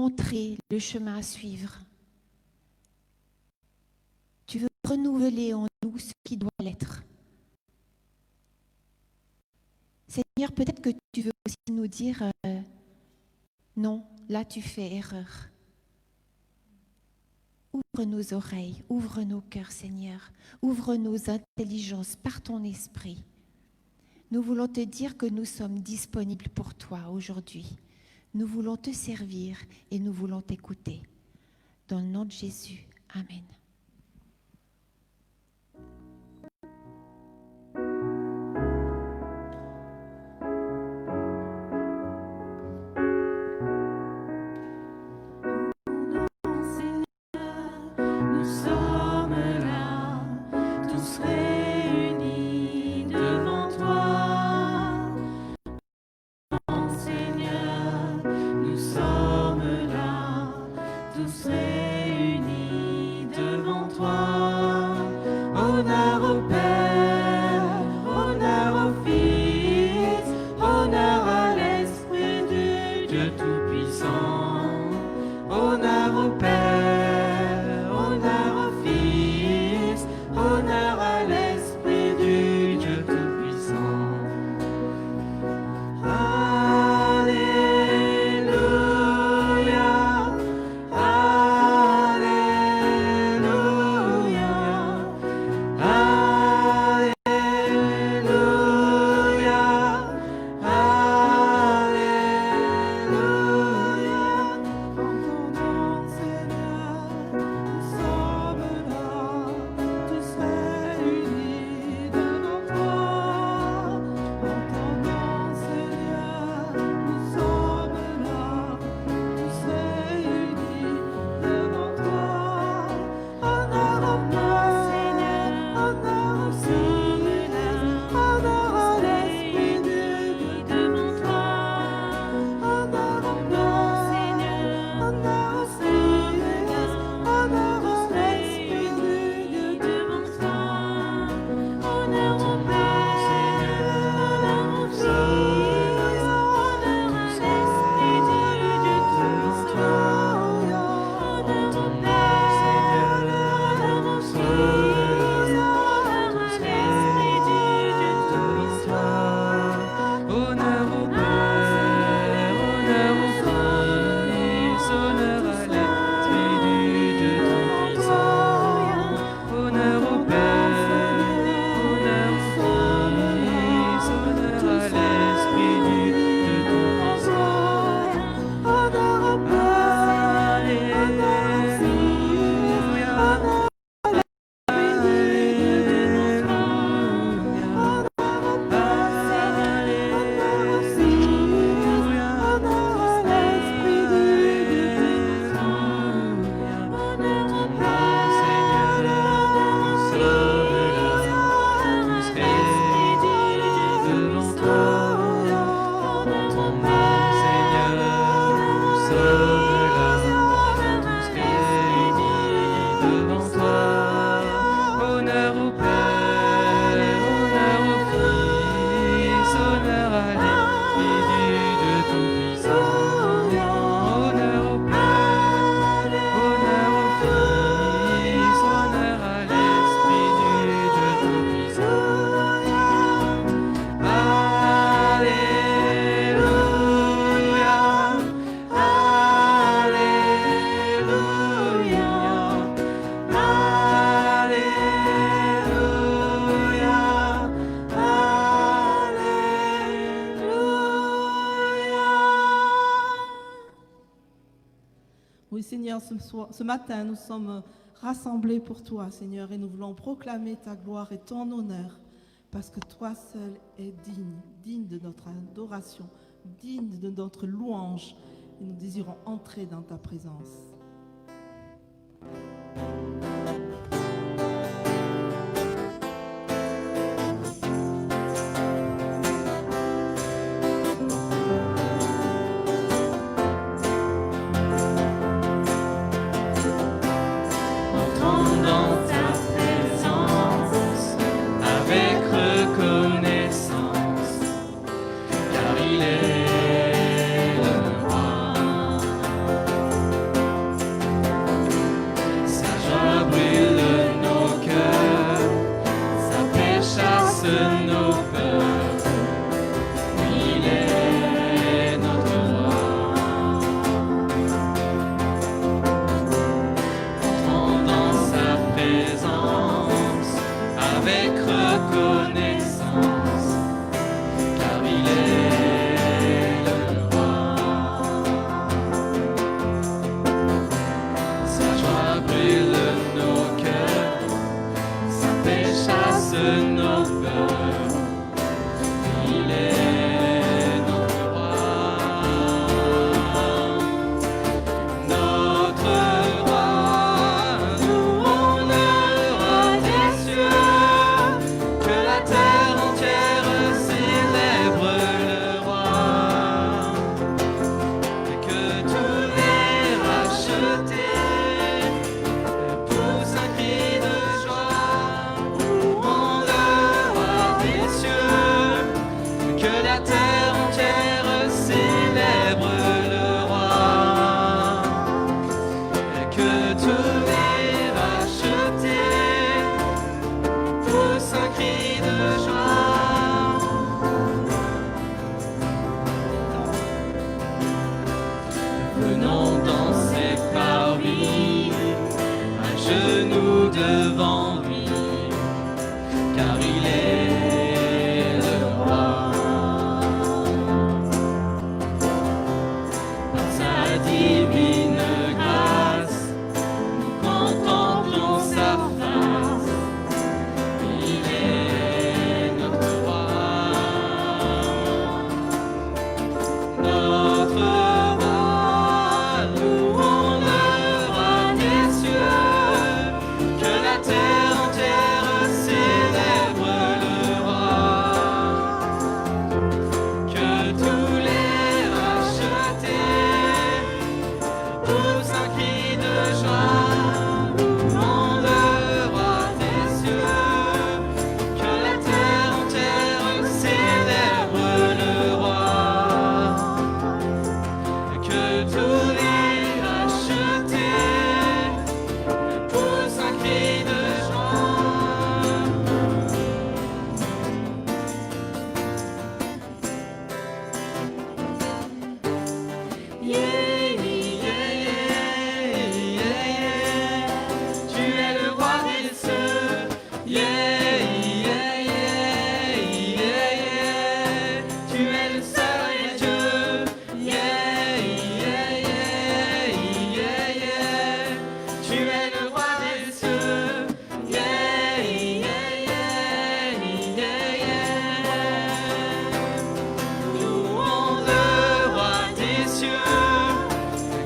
montrer le chemin à suivre. Tu veux renouveler en nous ce qui doit l'être. Seigneur, peut-être que tu veux aussi nous dire non, là tu fais erreur. Ouvre nos oreilles, ouvre nos cœurs, Seigneur. Ouvre nos intelligences par ton esprit. Nous voulons te dire que nous sommes disponibles pour toi aujourd'hui. Nous voulons te servir et nous voulons t'écouter. Dans le nom de Jésus, Amen. Oui, Seigneur, ce matin, nous sommes rassemblés pour toi, Seigneur, et nous voulons proclamer ta gloire et ton honneur, parce que toi seul es digne de notre adoration, digne de notre louange, et nous désirons entrer dans ta présence. Car il est le roi.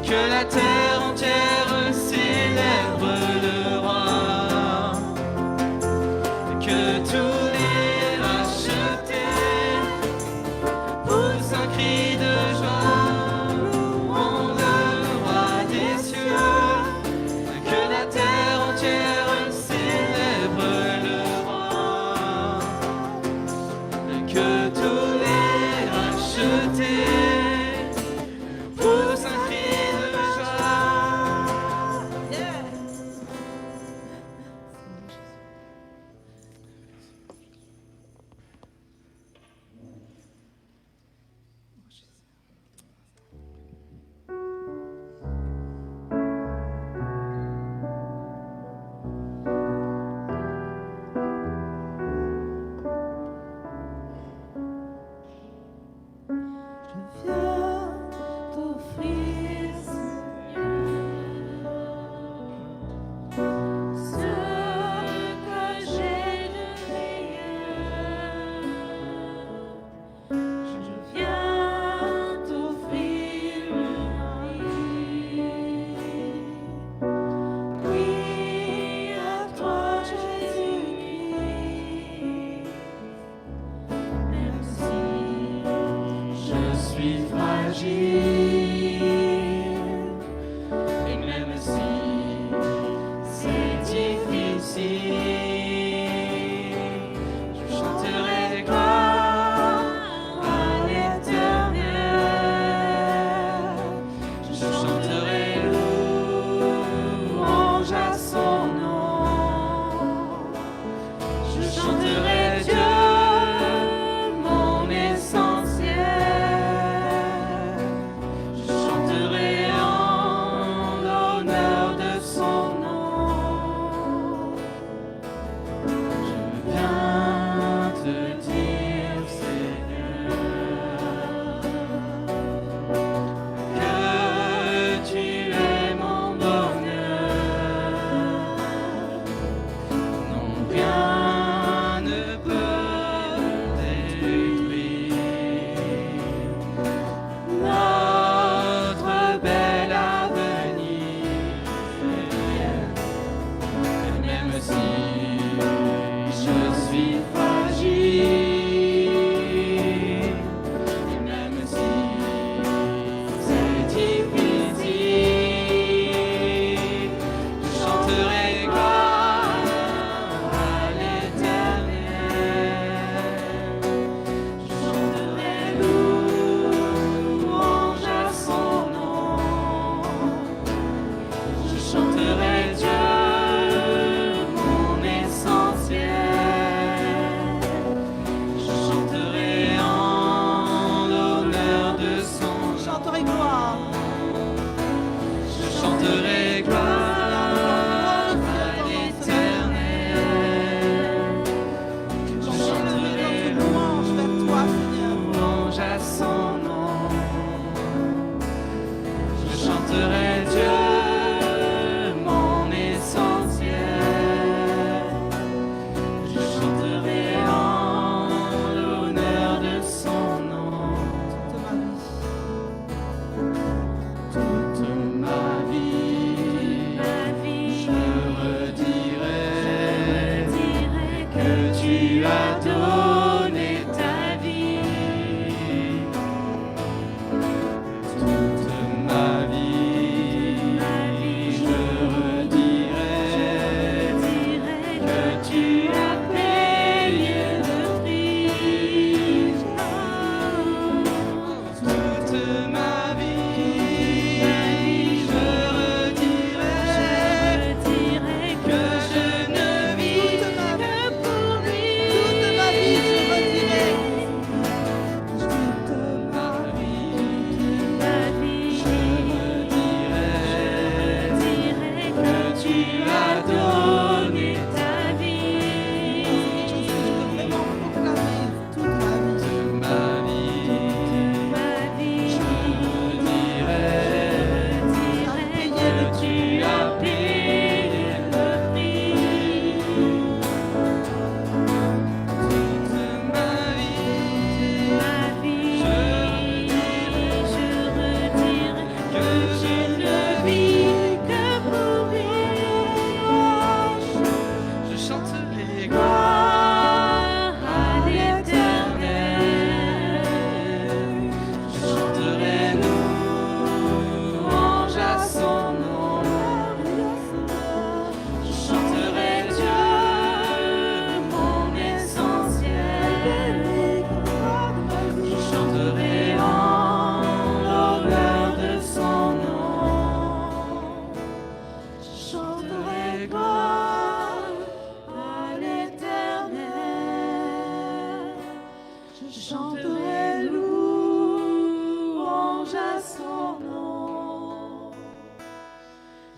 Que la terre entière célèbre le roi, que tous les rachetés poussent un cri de joie, louons le roi des cieux. Que la terre entière célèbre le roi, que tous les rachetés poussent un cri de joie.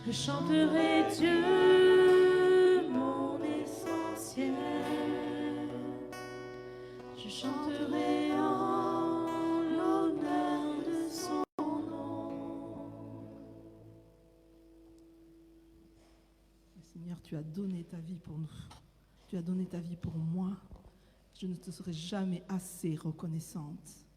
Je chanterai Dieu, mon essentiel. Je chanterai en l'honneur de son nom. Seigneur, tu as donné ta vie pour nous. Tu as donné ta vie pour moi. Je ne te serai jamais assez reconnaissante.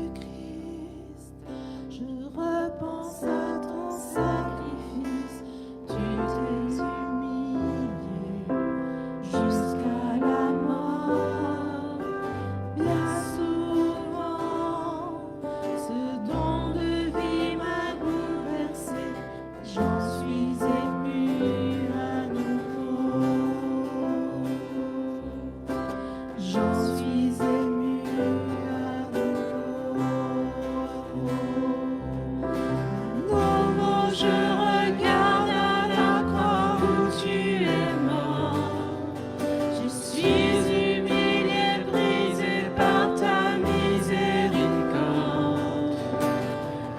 Jésus-Christ, je repense à ton sacrifice. Tu t'es humilié jusqu'à la mort. Bien souvent, ce don de vie m'a bouleversé. J'en suis ému à nouveau. J'en suis ému à nouveau. Nouveau, je regarde à la croix où tu es mort. Je suis humilié, brisé par ta miséricorde.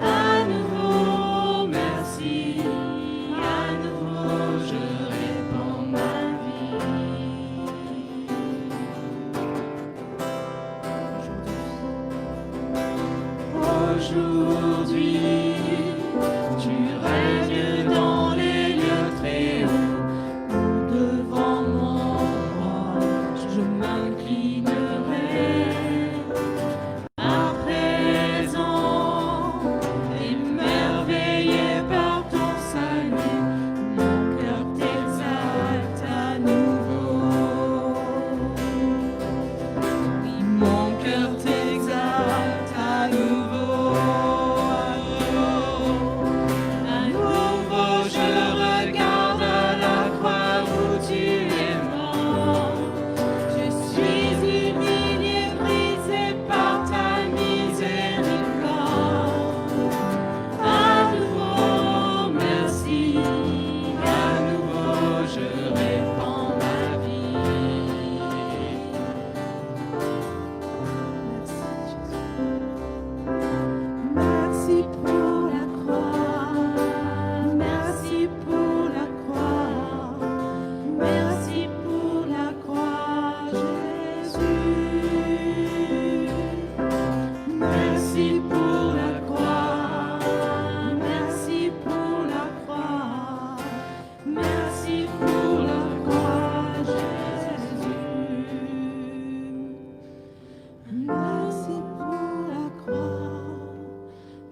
À nouveau, merci. À nouveau, je répands ma vie. Aujourd'hui, tu règnes dans les lieux très hauts. Devant mon roi, je m'inclinerai. À présent, émerveillé par ton salut, mon cœur t'exalte à nouveau. Oui, mon cœur t'exalte à nouveau. À nouveau, je regarde à la croix où tu es mort. Je suis humilié, brisé par ta miséricorde. À nouveau, merci. À nouveau, je répands ma vie. Merci pour la croix, merci pour la croix, merci pour la croix, Jésus. Merci pour la croix, merci pour la croix, merci pour la croix, Jésus. Merci pour la croix,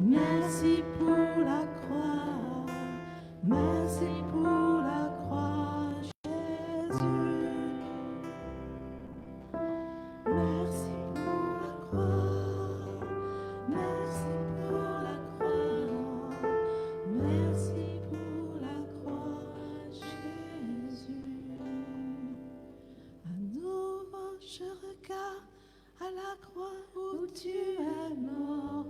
merci pour la croix, merci pour la croix, Jésus. Merci pour la croix, merci pour la croix, merci pour la croix, Jésus. À nouveau, je regarde à la croix où tu es mort.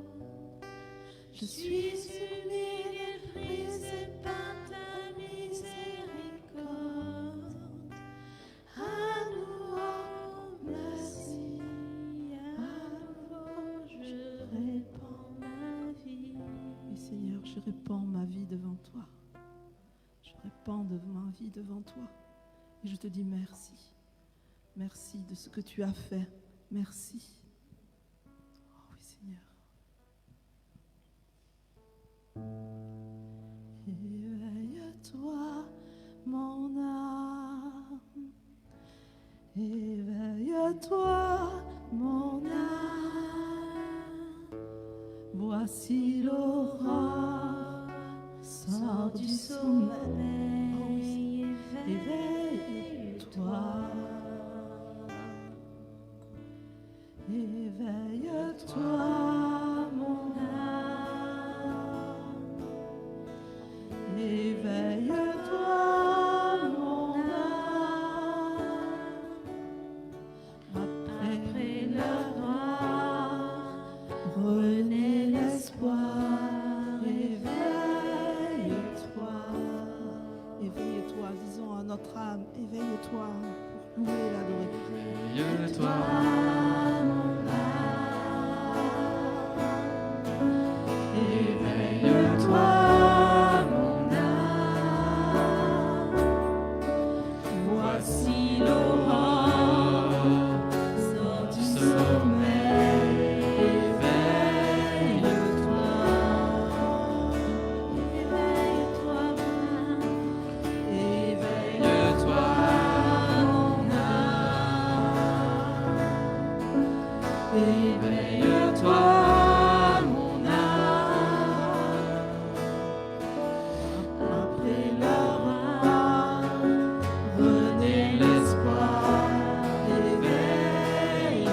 Je suis humilié, brisé par ta miséricorde. À nouveau, merci. À nouveau, je répands ma vie. Et Seigneur, je répands ma vie devant toi. Je répands ma vie devant toi. Et je te dis merci. Merci de ce que tu as fait. Merci. Oh oui, Seigneur. Éveille-toi, mon âme. Éveille-toi, mon âme. Voici l'aurore sort du sommeil. Éveille-toi. Éveille-toi, mon âme. Éveille-toi, mon âme. Après la gloire, renaît l'espoir. Éveille-toi. Éveille-toi, Éveille-toi, mon âme. Voici l'aurore sort du sommeil. Éveille-toi, éveille-toi, mon âme. Éveille-toi, mon âme. Éveille-toi, mon âme. Après l'aurore, renaît l'espoir. Éveille-toi.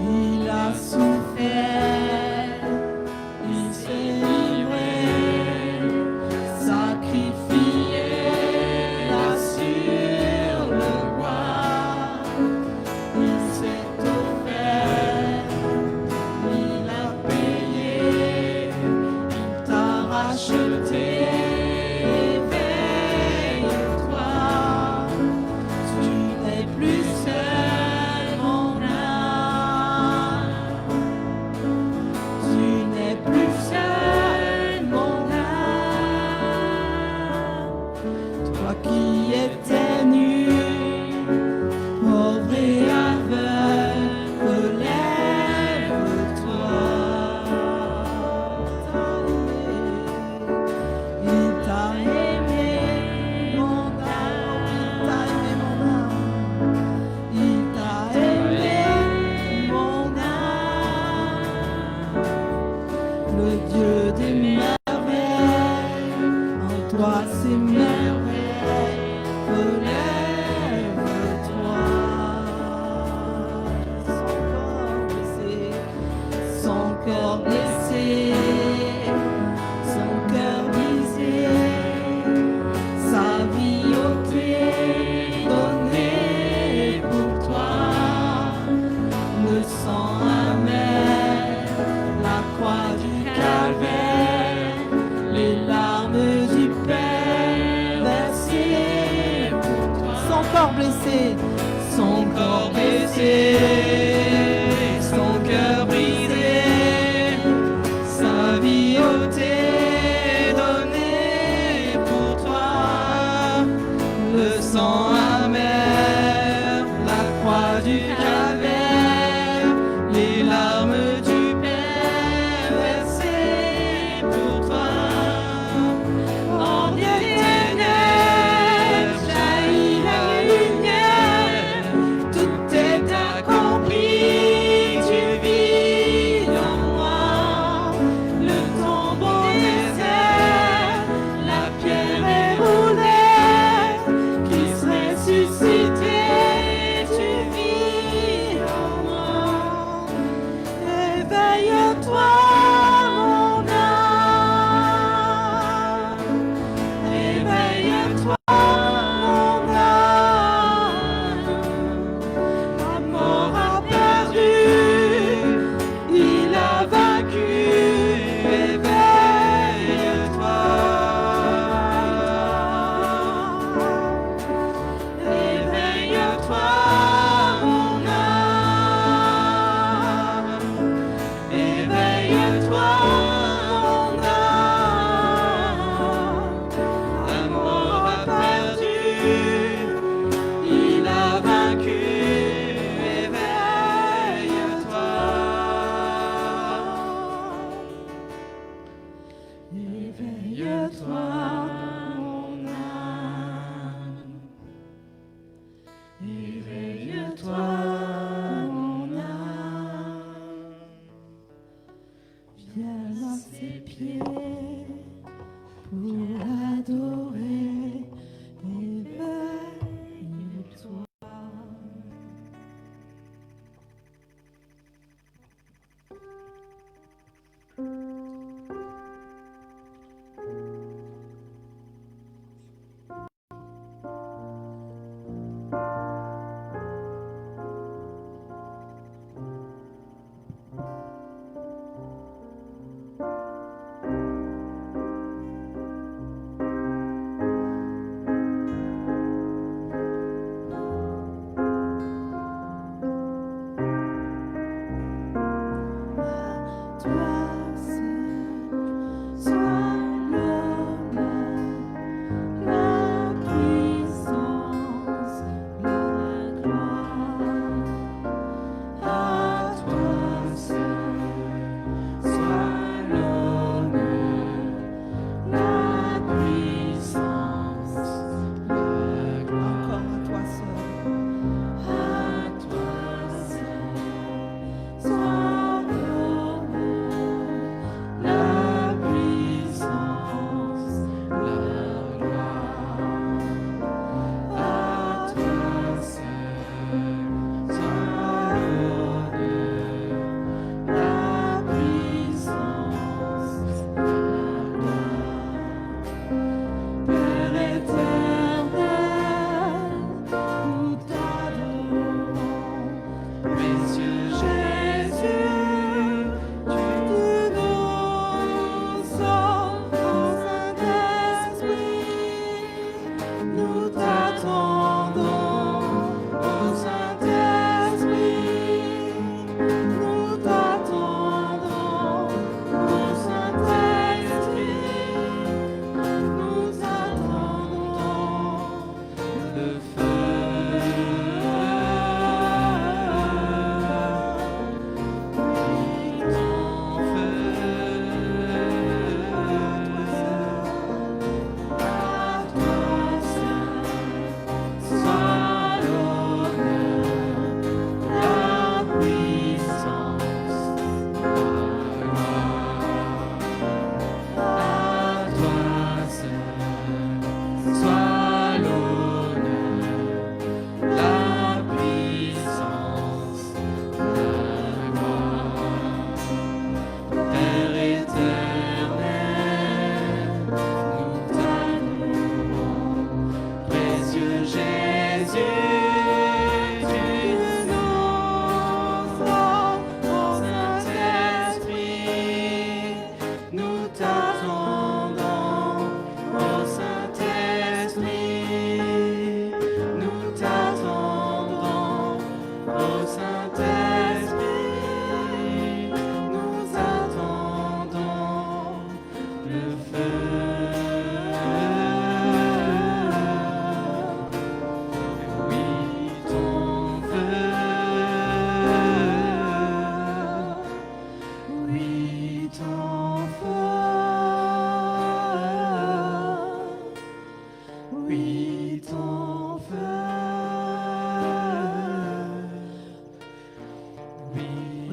Il a souffert, il s'est livré, sacrifié là sur le bois. Il s'est offert, il a payé, il t'a racheté. Éveille-toi, tu n'es plus seul, mon âme. Tu n'es plus seul, mon âme. Toi qui étais nu, pauvre et aveugle, lève-toi. Il t'a aimé, mon âme. Il t'a aimé, mon âme. Le Dieu des merveilles, en toi c'est merveille, relève-toi. Son corps blessé, son cœur brisé, sa vie ôtée, donnée pour toi. Le sang amer, la croix du calvaire, les larmes du Père versées pour toi. Son corps blessé, son corps blessé, son cœur brisé, sa vie ôtée, donnée pour toi. Le sang amer, la croix du calvaire, les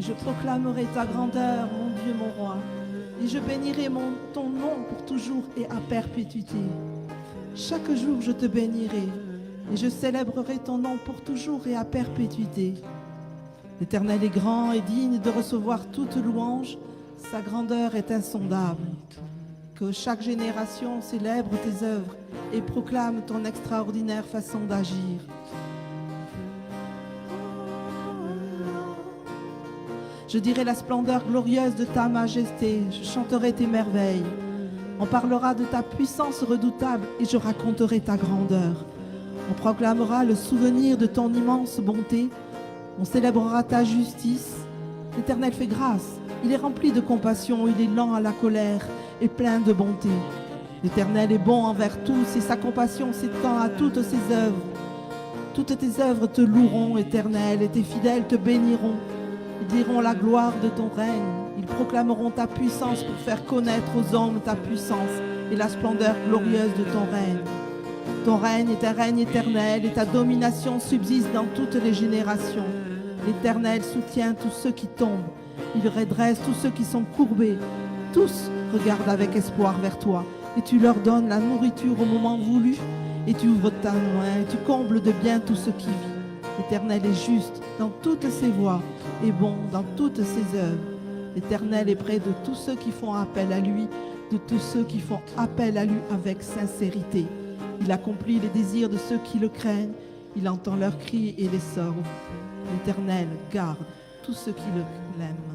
Je proclamerai ta grandeur, mon Dieu, mon roi, et je bénirai ton nom pour toujours et à perpétuité. Chaque jour, je te bénirai, et je célébrerai ton nom pour toujours et à perpétuité. L'Éternel est grand et digne de recevoir toute louange, sa grandeur est insondable. Que chaque génération célèbre tes œuvres et proclame ton extraordinaire façon d'agir. Je dirai la splendeur glorieuse de ta majesté, je chanterai tes merveilles. On parlera de ta puissance redoutable et je raconterai ta grandeur. On proclamera le souvenir de ton immense bonté, on célébrera ta justice. L'Éternel fait grâce, il est rempli de compassion, il est lent à la colère et plein de bonté. L'Éternel est bon envers tous et sa compassion s'étend à toutes ses œuvres. Toutes tes œuvres te loueront, Éternel, et tes fidèles te béniront. Ils diront la gloire de ton règne. Ils proclameront ta puissance pour faire connaître aux hommes ta puissance et la splendeur glorieuse de ton règne. Ton règne est un règne éternel et ta domination subsiste dans toutes les générations. L'Éternel soutient tous ceux qui tombent. Il redresse tous ceux qui sont courbés. Tous regardent avec espoir vers toi et tu leur donnes la nourriture au moment voulu et tu ouvres ta main et tu combles de bien tout ce qui vit. L'Éternel est juste dans toutes ses voies et bon dans toutes ses œuvres. L'Éternel est près de tous ceux qui font appel à lui, de tous ceux qui font appel à lui avec sincérité. Il accomplit les désirs de ceux qui le craignent, il entend leurs cris et les sauve. L'Éternel garde tous ceux qui l'aiment.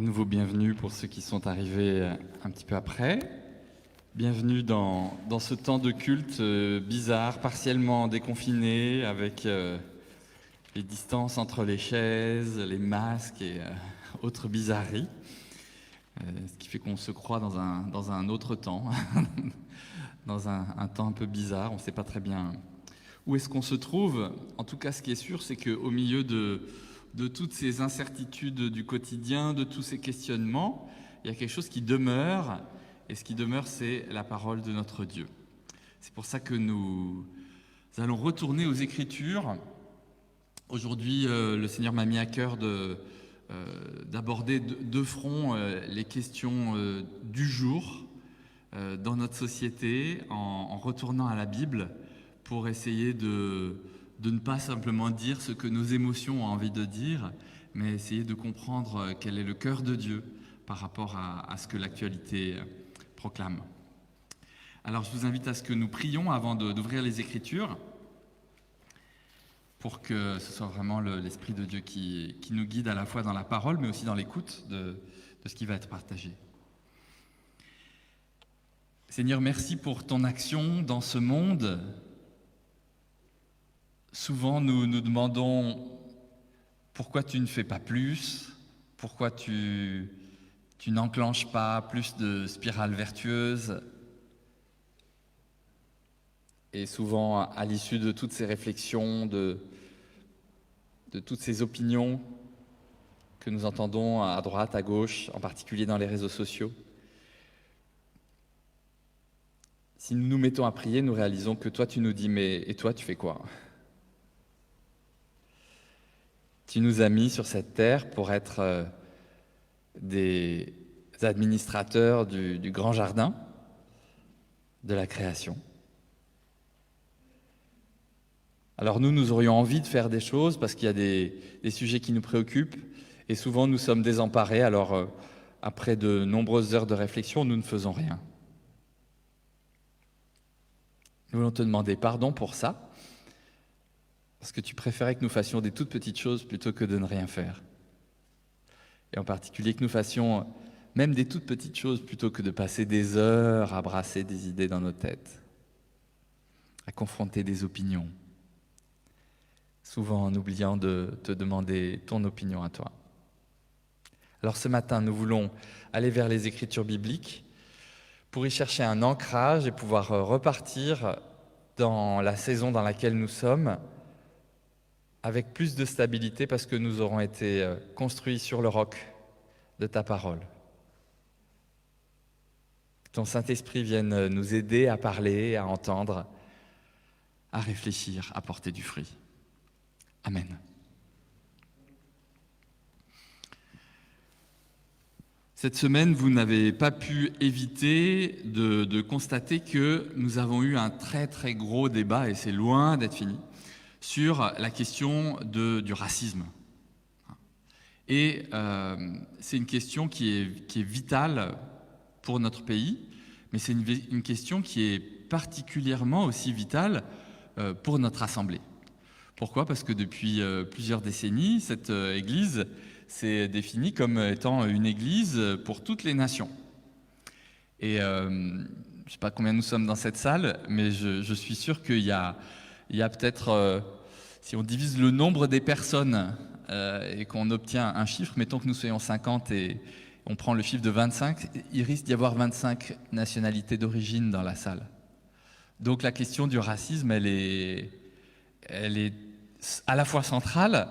À nouveau, bienvenue pour ceux qui sont arrivés un petit peu après. Bienvenue dans ce temps de culte bizarre, partiellement déconfiné, avec les distances entre les chaises, les masques et autres bizarreries. Ce qui fait qu'on se croit dans un autre temps, dans un temps un peu bizarre, on ne sait pas très bien où est-ce qu'on se trouve. En tout cas, ce qui est sûr, c'est qu'au milieu de toutes ces incertitudes du quotidien, de tous ces questionnements, il y a quelque chose qui demeure, et ce qui demeure, c'est la parole de notre Dieu. C'est pour ça que nous allons retourner aux Écritures. Aujourd'hui, le Seigneur m'a mis à cœur d'aborder de front les questions du jour dans notre société, en retournant à la Bible, pour essayer de ne pas simplement dire ce que nos émotions ont envie de dire, mais essayer de comprendre quel est le cœur de Dieu par rapport à ce que l'actualité proclame. Alors je vous invite à ce que nous prions avant d'ouvrir les Écritures, pour que ce soit vraiment l'Esprit de Dieu qui nous guide à la fois dans la parole, mais aussi dans l'écoute de ce qui va être partagé. Seigneur, merci pour ton action dans ce monde. Souvent, nous nous demandons pourquoi tu ne fais pas plus, pourquoi tu n'enclenches pas plus de spirales vertueuses. Et souvent, à l'issue de toutes ces réflexions, de toutes ces opinions que nous entendons à droite, à gauche, en particulier dans les réseaux sociaux, si nous nous mettons à prier, nous réalisons que toi, tu nous dis « mais et toi, tu fais quoi ?» Tu nous as mis sur cette terre pour être des administrateurs du grand jardin de la création. Alors nous aurions envie de faire des choses parce qu'il y a des sujets qui nous préoccupent et souvent nous sommes désemparés. Alors après de nombreuses heures de réflexion, nous ne faisons rien. Nous voulons te demander pardon pour ça, parce que tu préférais que nous fassions des toutes petites choses plutôt que de ne rien faire. Et en particulier que nous fassions même des toutes petites choses plutôt que de passer des heures à brasser des idées dans nos têtes, à confronter des opinions, souvent en oubliant de te demander ton opinion à toi. Alors ce matin, nous voulons aller vers les Écritures bibliques pour y chercher un ancrage et pouvoir repartir dans la saison dans laquelle nous sommes avec plus de stabilité parce que nous aurons été construits sur le roc de ta parole. Que ton Saint-Esprit vienne nous aider à parler, à entendre, à réfléchir, à porter du fruit. Amen. Cette semaine, vous n'avez pas pu éviter de constater que nous avons eu un très très gros débat, et c'est loin d'être fini, sur la question du racisme. Et c'est une question qui est vitale pour notre pays, mais c'est une question qui est particulièrement aussi vitale pour notre Assemblée. Pourquoi ? Parce que depuis plusieurs décennies, cette Église s'est définie comme étant une Église pour toutes les nations. Et je ne sais pas combien nous sommes dans cette salle, mais je suis sûr qu'il y a peut-être, si on divise le nombre des personnes et qu'on obtient un chiffre, mettons que nous soyons 50 et on prend le chiffre de 25, il risque d'y avoir 25 nationalités d'origine dans la salle. Donc la question du racisme, elle est à la fois centrale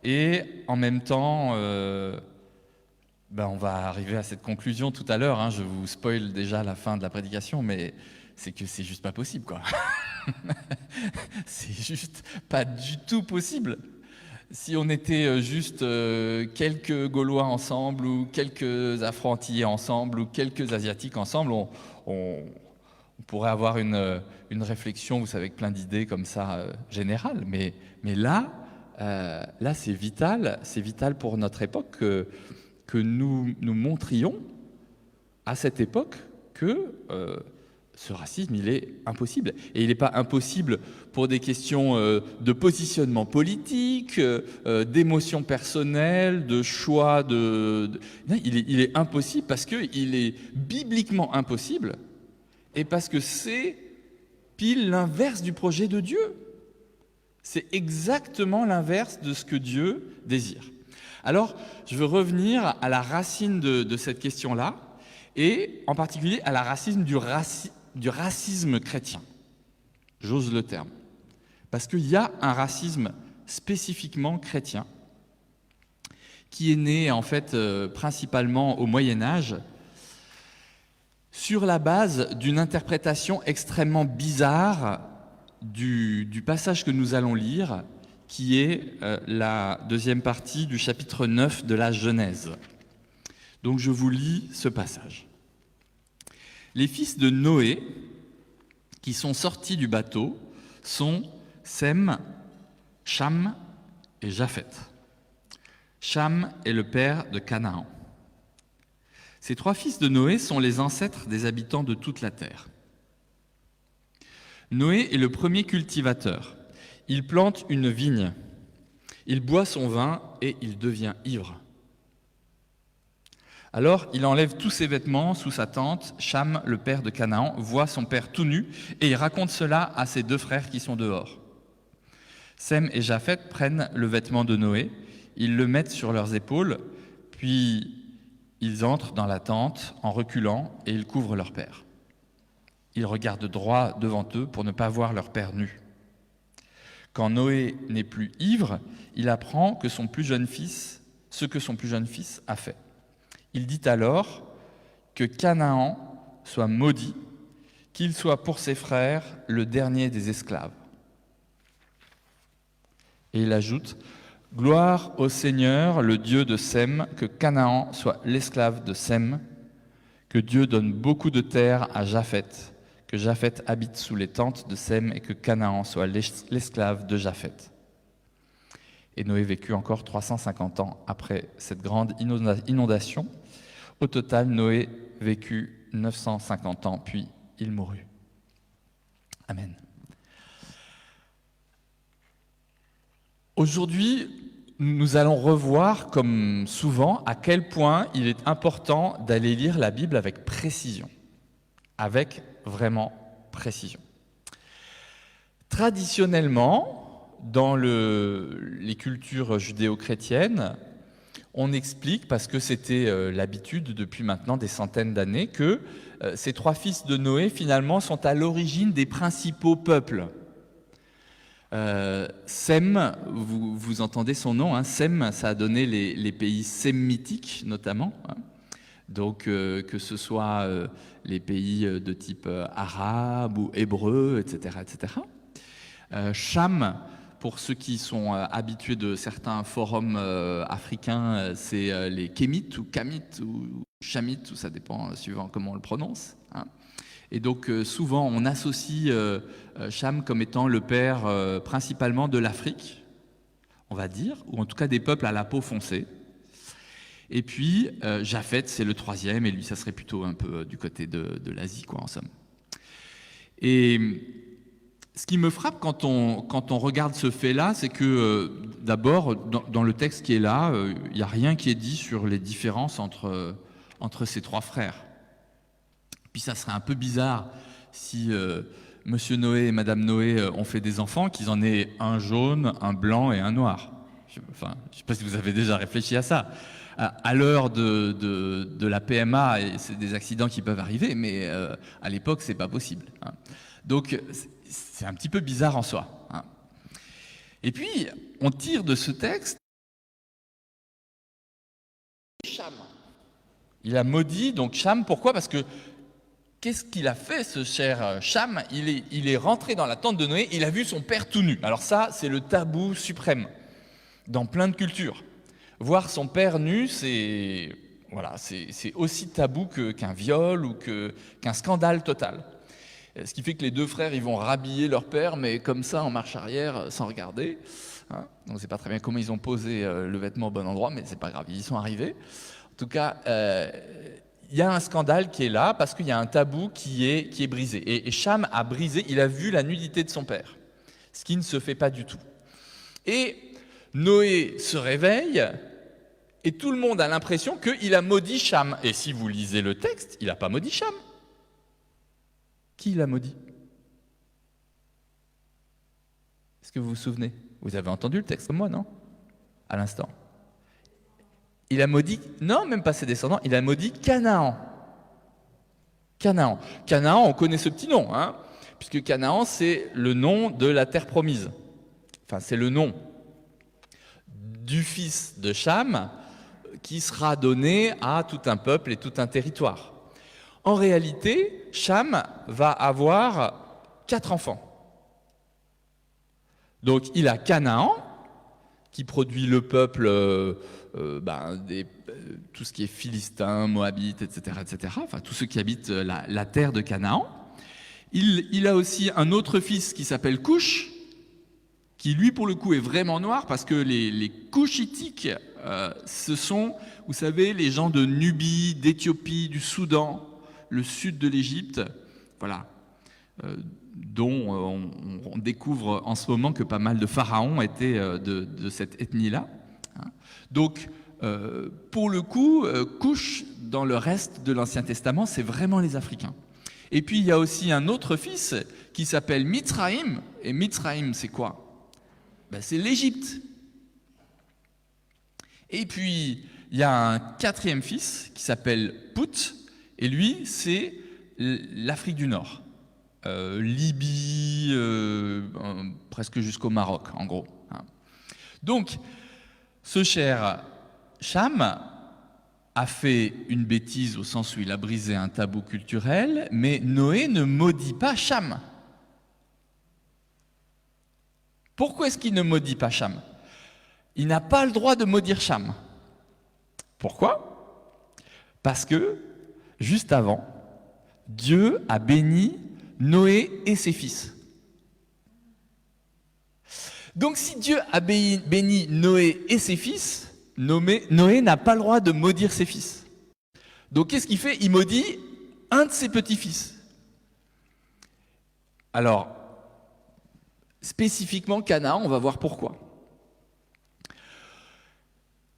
et en même temps, on va arriver à cette conclusion tout à l'heure. Je vous spoil déjà la fin de la prédication, mais c'est que c'est juste pas possible, quoi. C'est juste pas du tout possible. Si on était juste quelques Gaulois ensemble, ou quelques Afro-Antillais ensemble, ou quelques Asiatiques ensemble, on pourrait avoir une réflexion, vous savez, avec plein d'idées comme ça, générales. Mais là, c'est vital pour notre époque que nous montrions à cette époque que ce racisme, il est impossible. Et il n'est pas impossible pour des questions de positionnement politique, d'émotion personnelle, de choix. Non, il est impossible parce qu'il est bibliquement impossible et parce que c'est pile l'inverse du projet de Dieu. C'est exactement l'inverse de ce que Dieu désire. Alors, je veux revenir à la racine de cette question-là, et en particulier à la racine du racisme chrétien. J'ose le terme. Parce qu'il y a un racisme spécifiquement chrétien qui est né en fait principalement au Moyen-Âge sur la base d'une interprétation extrêmement bizarre du passage que nous allons lire, qui est la deuxième partie du chapitre 9 de la Genèse. Donc je vous lis ce passage. Les fils de Noé qui sont sortis du bateau sont Sem, Cham et Japheth. Cham est le père de Canaan. Ces trois fils de Noé sont les ancêtres des habitants de toute la terre. Noé est le premier cultivateur. Il plante une vigne. Il boit son vin et il devient ivre. Alors, il enlève tous ses vêtements sous sa tente. Cham, le père de Canaan, voit son père tout nu et il raconte cela à ses deux frères qui sont dehors. Sem et Japheth prennent le vêtement de Noé, ils le mettent sur leurs épaules, puis ils entrent dans la tente en reculant et ils couvrent leur père. Ils regardent droit devant eux pour ne pas voir leur père nu. Quand Noé n'est plus ivre, il apprend que son plus jeune fils, ce que son plus jeune fils a fait. Il dit alors que Canaan soit maudit, qu'il soit pour ses frères le dernier des esclaves. Et il ajoute « Gloire au Seigneur, le Dieu de Sem, que Canaan soit l'esclave de Sem, que Dieu donne beaucoup de terre à Japheth, que Japheth habite sous les tentes de Sem et que Canaan soit l'esclave de Japheth. » Et Noé vécut encore 350 ans après cette grande inondation. Au total, Noé vécut 950 ans, puis il mourut. Amen. Aujourd'hui, nous allons revoir, comme souvent, à quel point il est important d'aller lire la Bible avec précision, avec vraiment précision. Traditionnellement, dans les cultures judéo-chrétiennes, on explique, parce que c'était l'habitude depuis maintenant des centaines d'années, que ces trois fils de Noé, finalement, sont à l'origine des principaux peuples. Sem, vous entendez son nom, hein, Sem, ça a donné les pays sémitiques, notamment. Hein. Donc, que ce soit les pays de type arabe ou hébreu, etc. etc. Cham, pour ceux qui sont habitués de certains forums africains, c'est les Kémites ou Kamites ou Chamites, ou ça dépend suivant comment on le prononce. Hein. Et donc souvent on associe Cham comme étant le père principalement de l'Afrique, on va dire, ou en tout cas des peuples à la peau foncée. Et puis Japheth, c'est le troisième, et lui ça serait plutôt un peu du côté de l'Asie, quoi, en somme. Et ce qui me frappe quand on regarde ce fait-là, c'est que d'abord, dans le texte qui est là, il n'y a rien qui est dit sur les différences entre ces trois frères. Puis ça serait un peu bizarre si Monsieur Noé et Madame Noé ont fait des enfants, qu'ils en aient un jaune, un blanc et un noir. Je ne sais pas si vous avez déjà réfléchi à ça. À l'heure de la PMA, et c'est des accidents qui peuvent arriver, mais à l'époque, c'est pas possible. Hein. Donc, c'est un petit peu bizarre en soi. Hein. Et puis, on tire de ce texte Cham. Il a maudit donc Cham. Pourquoi ? Parce que qu'est-ce qu'il a fait, ce cher Cham ? Il est rentré dans la tente de Noé, il a vu son père tout nu. Alors ça, c'est le tabou suprême dans plein de cultures. Voir son père nu, c'est aussi tabou qu'un viol ou qu'un scandale total. Ce qui fait que les deux frères, ils vont rhabiller leur père, mais comme ça, en marche arrière, sans regarder. Hein. Donc, c'est pas très bien comment ils ont posé le vêtement au bon endroit, mais c'est pas grave, ils y sont arrivés. En tout cas, il y a un scandale qui est là parce qu'il y a un tabou qui est brisé. Et Cham a brisé, il a vu la nudité de son père, ce qui ne se fait pas du tout. Et Noé se réveille et tout le monde a l'impression qu'il a maudit Cham. Et si vous lisez le texte, il n'a pas maudit Cham. Qui l'a maudit? Est-ce que vous vous souvenez? Vous avez entendu le texte comme moi, non? À l'instant. Il a maudit, non, même pas ses descendants, il a maudit Canaan. Canaan, on connaît ce petit nom, hein, puisque Canaan, c'est le nom de la terre promise. Enfin, c'est le nom du fils de Cham qui sera donné à tout un peuple et tout un territoire. En réalité, Cham va avoir 4 enfants. Donc, il a Canaan, qui produit le peuple, tout ce qui est philistin, moabite, etc., enfin tous ceux qui habitent la terre de Canaan. Il a aussi un autre fils qui s'appelle Couch, qui lui pour le coup est vraiment noir parce que les Couchitiques, ce sont, vous savez, les gens de Nubie, d'Éthiopie, du Soudan, le sud de l'Égypte, voilà, dont on découvre en ce moment que pas mal de pharaons étaient de cette ethnie-là. Donc, pour le coup, Couch, dans le reste de l'Ancien Testament, c'est vraiment les Africains. Et puis, il y a aussi un autre fils qui s'appelle Mitzraïm. Et Mitzraïm, c'est quoi? C'est l'Égypte. Et puis, il y a un 4e fils qui s'appelle Put. Et lui, c'est l'Afrique du Nord. Libye, presque jusqu'au Maroc, en gros. Donc, ce cher Cham a fait une bêtise au sens où il a brisé un tabou culturel, mais Noé ne maudit pas Cham. Pourquoi est-ce qu'il ne maudit pas Cham? Il n'a pas le droit de maudire Cham. Pourquoi? Parce que, juste avant, Dieu a béni Noé et ses fils. Donc si Dieu a béni Noé et ses fils, Noé n'a pas le droit de maudire ses fils. Donc qu'est-ce qu'il fait? Il maudit un de ses petits-fils. Alors, spécifiquement Canaan, on va voir pourquoi.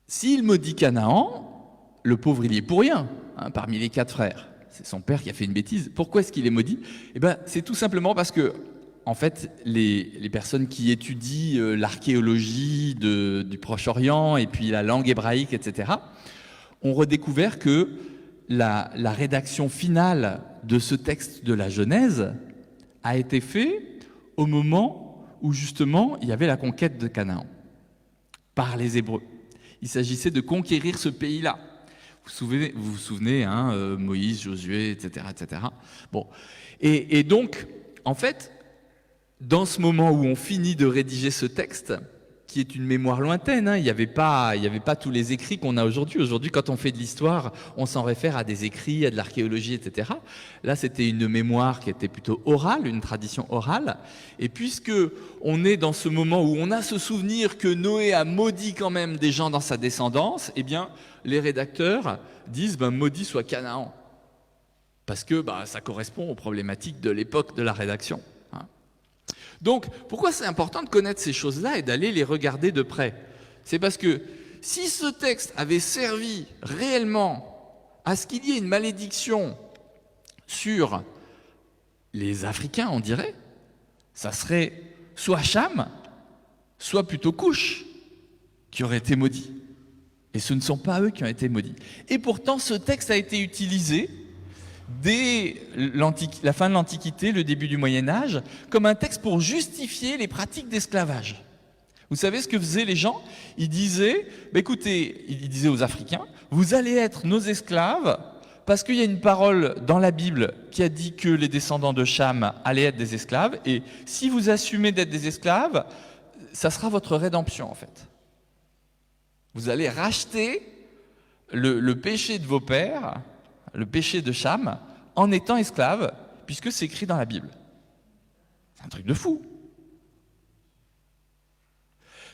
S'il maudit Canaan, le pauvre il y est pour rien, parmi les 4 frères. C'est son père qui a fait une bêtise. Pourquoi est-ce qu'il est maudit? C'est tout simplement parce que, en fait, les personnes qui étudient l'archéologie du Proche-Orient et puis la langue hébraïque, etc., ont redécouvert que la rédaction finale de ce texte de la Genèse a été faite au moment où, justement, il y avait la conquête de Canaan par les Hébreux. Il s'agissait de conquérir ce pays-là. Vous vous souvenez, Moïse, Josué, etc., etc. Bon. Et donc, en fait, dans ce moment où on finit de rédiger ce texte, qui est une mémoire lointaine, il n'y avait pas tous les écrits qu'on a aujourd'hui. Aujourd'hui, quand on fait de l'histoire, on s'en réfère à des écrits, à de l'archéologie, etc. Là, c'était une mémoire qui était plutôt orale, une tradition orale. Et puisque on est dans ce moment où on a ce souvenir que Noé a maudit quand même des gens dans sa descendance, eh bien, les rédacteurs disent maudit soit Canaan, parce que ça correspond aux problématiques de l'époque de la rédaction. Donc, pourquoi c'est important de connaître ces choses-là et d'aller les regarder de près? C'est parce que si ce texte avait servi réellement à ce qu'il y ait une malédiction sur les Africains, on dirait, ça serait soit Cham, soit plutôt Couch qui aurait été maudit. Et ce ne sont pas eux qui ont été maudits. Et pourtant, ce texte a été utilisé dès la fin de l'Antiquité, le début du Moyen-Âge, comme un texte pour justifier les pratiques d'esclavage. Vous savez ce que faisaient les gens? Ils disaient, écoutez, ils disaient aux Africains, vous allez être nos esclaves parce qu'il y a une parole dans la Bible qui a dit que les descendants de Cham allaient être des esclaves, et si vous assumez d'être des esclaves, ça sera votre rédemption en fait. Vous allez racheter le péché de vos pères, le péché de Cham, en étant esclave, puisque c'est écrit dans la Bible. C'est un truc de fou.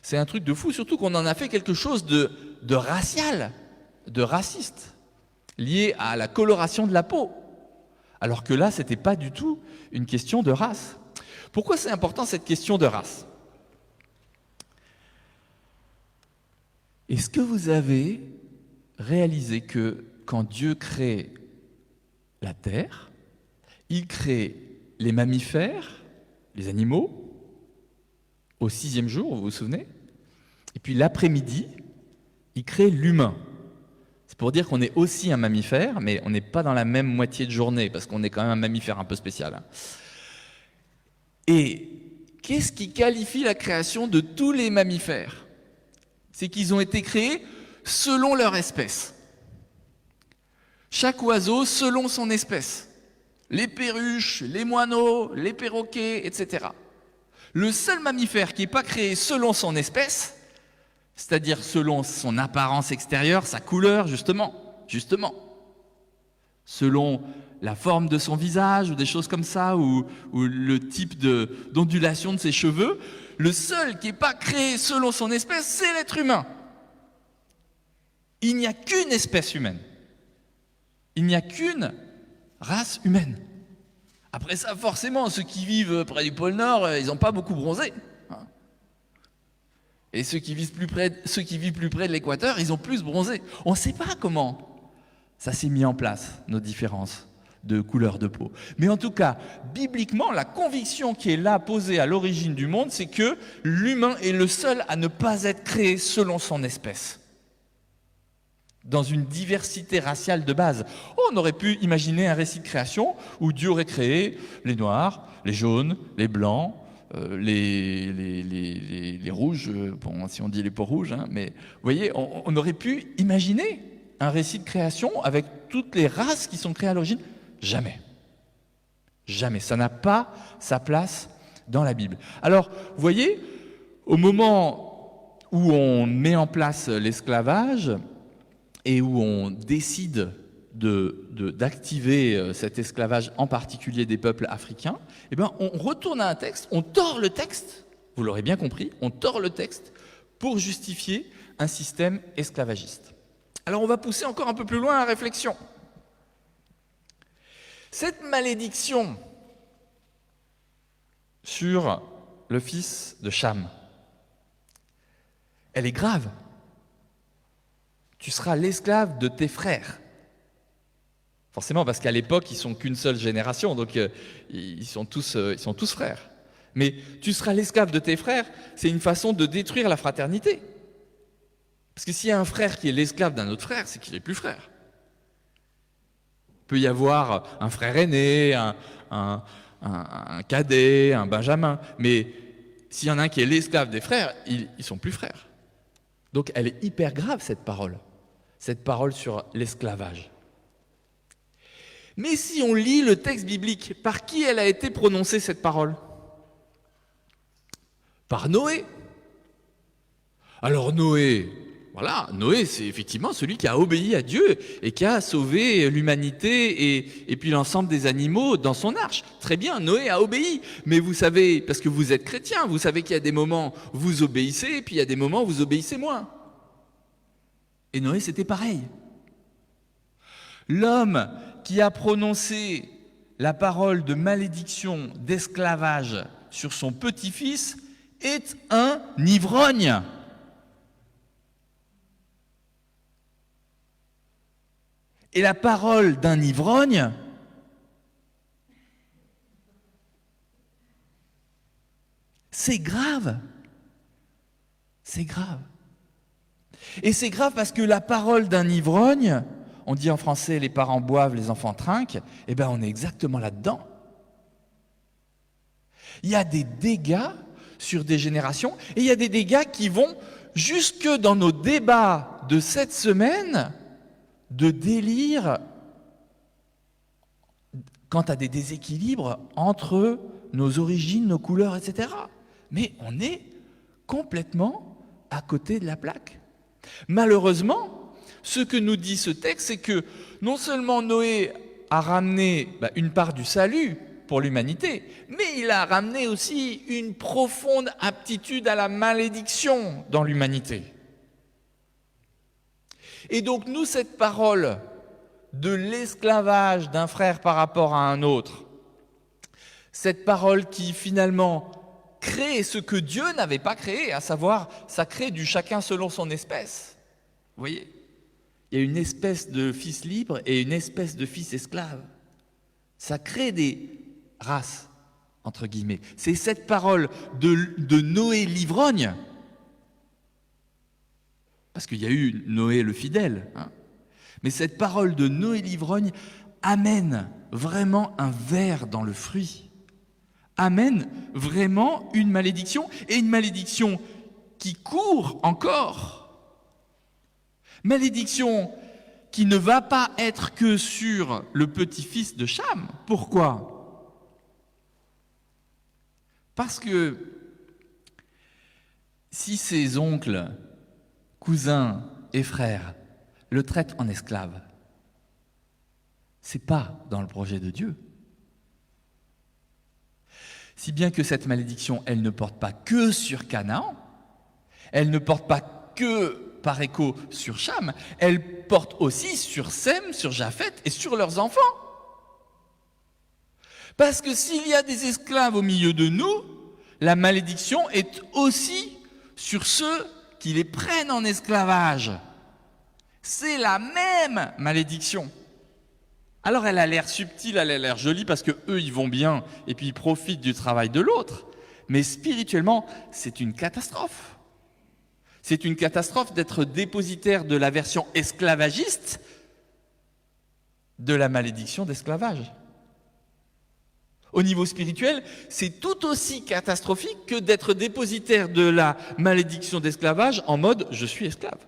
C'est un truc de fou, surtout qu'on en a fait quelque chose de racial, de raciste. lié à la coloration de la peau. Alors que là, ce n'était pas du tout une question de race. Pourquoi c'est important cette question de race? Est-ce que vous avez réalisé que quand Dieu crée la terre, il crée les mammifères, les animaux, au 6e jour, vous vous souvenez? Et puis l'après-midi, il crée l'humain. C'est pour dire qu'on est aussi un mammifère, mais on n'est pas dans la même moitié de journée, parce qu'on est quand même un mammifère un peu spécial. Et qu'est-ce qui qualifie la création de tous les mammifères? C'est qu'ils ont été créés selon leur espèce. Chaque oiseau selon son espèce. Les perruches, les moineaux, les perroquets, etc. Le seul mammifère qui n'est pas créé selon son espèce, c'est-à-dire selon son apparence extérieure, sa couleur, justement, selon la forme de son visage ou des choses comme ça, ou le type d'ondulation de ses cheveux, le seul qui n'est pas créé selon son espèce, c'est l'être humain. Il n'y a qu'une espèce humaine. Il n'y a qu'une race humaine. Après ça, forcément, ceux qui vivent près du pôle Nord, ils n'ont pas beaucoup bronzé. Et ceux qui vivent plus près de l'équateur, ils ont plus bronzé. On ne sait pas comment ça s'est mis en place, nos différences de couleur de peau. Mais en tout cas, bibliquement, la conviction qui est là posée à l'origine du monde, c'est que l'humain est le seul à ne pas être créé selon son espèce, dans une diversité raciale de base. On aurait pu imaginer un récit de création où Dieu aurait créé les noirs, les jaunes, les blancs, les rouges, bon, si on dit les peaux rouges, hein, mais vous voyez, on aurait pu imaginer un récit de création avec toutes les races qui sont créées à l'origine. Jamais. Jamais. Ça n'a pas sa place dans la Bible. Alors, vous voyez, au moment où on met en place l'esclavage et où on décide d'activer cet esclavage, en particulier des peuples africains, eh bien, on retourne à un texte, on tord le texte, vous l'aurez bien compris, on tord le texte pour justifier un système esclavagiste. Alors, on va pousser encore un peu plus loin la réflexion. Cette malédiction sur le fils de Cham, elle est grave. Tu seras l'esclave de tes frères. Forcément, parce qu'à l'époque, ils sont qu'une seule génération, donc ils sont tous frères. Mais tu seras l'esclave de tes frères, c'est une façon de détruire la fraternité. Parce que s'il y a un frère qui est l'esclave d'un autre frère, c'est qu'il n'est plus frère. Il peut y avoir un frère aîné, un cadet, un benjamin, mais s'il y en a un qui est l'esclave des frères, ils ne sont plus frères. Donc elle est hyper grave, cette parole sur l'esclavage. Mais si on lit le texte biblique, par qui elle a été prononcée, cette parole? Par Noé. Alors Noé, c'est effectivement celui qui a obéi à Dieu et qui a sauvé l'humanité et puis l'ensemble des animaux dans son arche. Très bien, Noé a obéi. Mais vous savez, parce que vous êtes chrétien, vous savez qu'il y a des moments où vous obéissez et puis il y a des moments où vous obéissez moins. Et Noé, c'était pareil. L'homme qui a prononcé la parole de malédiction, d'esclavage sur son petit-fils est un ivrogne. Et la parole d'un ivrogne, c'est grave. C'est grave. Et c'est grave parce que la parole d'un ivrogne, on dit en français les parents boivent, les enfants trinquent, eh bien on est exactement là-dedans. Il y a des dégâts sur des générations et il y a des dégâts qui vont jusque dans nos débats de cette semaine de délire quant à des déséquilibres entre nos origines, nos couleurs, etc. Mais on est complètement à côté de la plaque. Malheureusement, ce que nous dit ce texte, c'est que non seulement Noé a ramené une part du salut pour l'humanité, mais il a ramené aussi une profonde aptitude à la malédiction dans l'humanité. Et donc nous, cette parole de l'esclavage d'un frère par rapport à un autre. Cette parole qui finalement crée ce que Dieu n'avait pas créé, à savoir, ça crée du chacun selon son espèce. Vous voyez ? Il y a une espèce de fils libre et une espèce de fils esclave. Ça crée des races, entre guillemets. C'est cette parole de Noé l'ivrogne, parce qu'il y a eu Noé le fidèle, hein. Mais cette parole de Noé l'ivrogne amène vraiment un ver dans le fruit, amène vraiment une malédiction, et une malédiction qui court encore. Malédiction qui ne va pas être que sur le petit-fils de Cham. Pourquoi ? Parce que si ses oncles, cousins et frères le traitent en esclave, c'est pas dans le projet de Dieu. Si bien que cette malédiction, elle ne porte pas que sur Canaan, elle ne porte pas que par écho sur Cham, elle porte aussi sur Sem, sur Japheth et sur leurs enfants. Parce que s'il y a des esclaves au milieu de nous, la malédiction est aussi sur ceux qui les prennent en esclavage. C'est la même malédiction. Alors elle a l'air subtile, elle a l'air jolie parce que eux ils vont bien et puis ils profitent du travail de l'autre. Mais spirituellement, c'est une catastrophe. C'est une catastrophe d'être dépositaire de la version esclavagiste de la malédiction d'esclavage. Au niveau spirituel, c'est tout aussi catastrophique que d'être dépositaire de la malédiction d'esclavage en mode « je suis esclave ».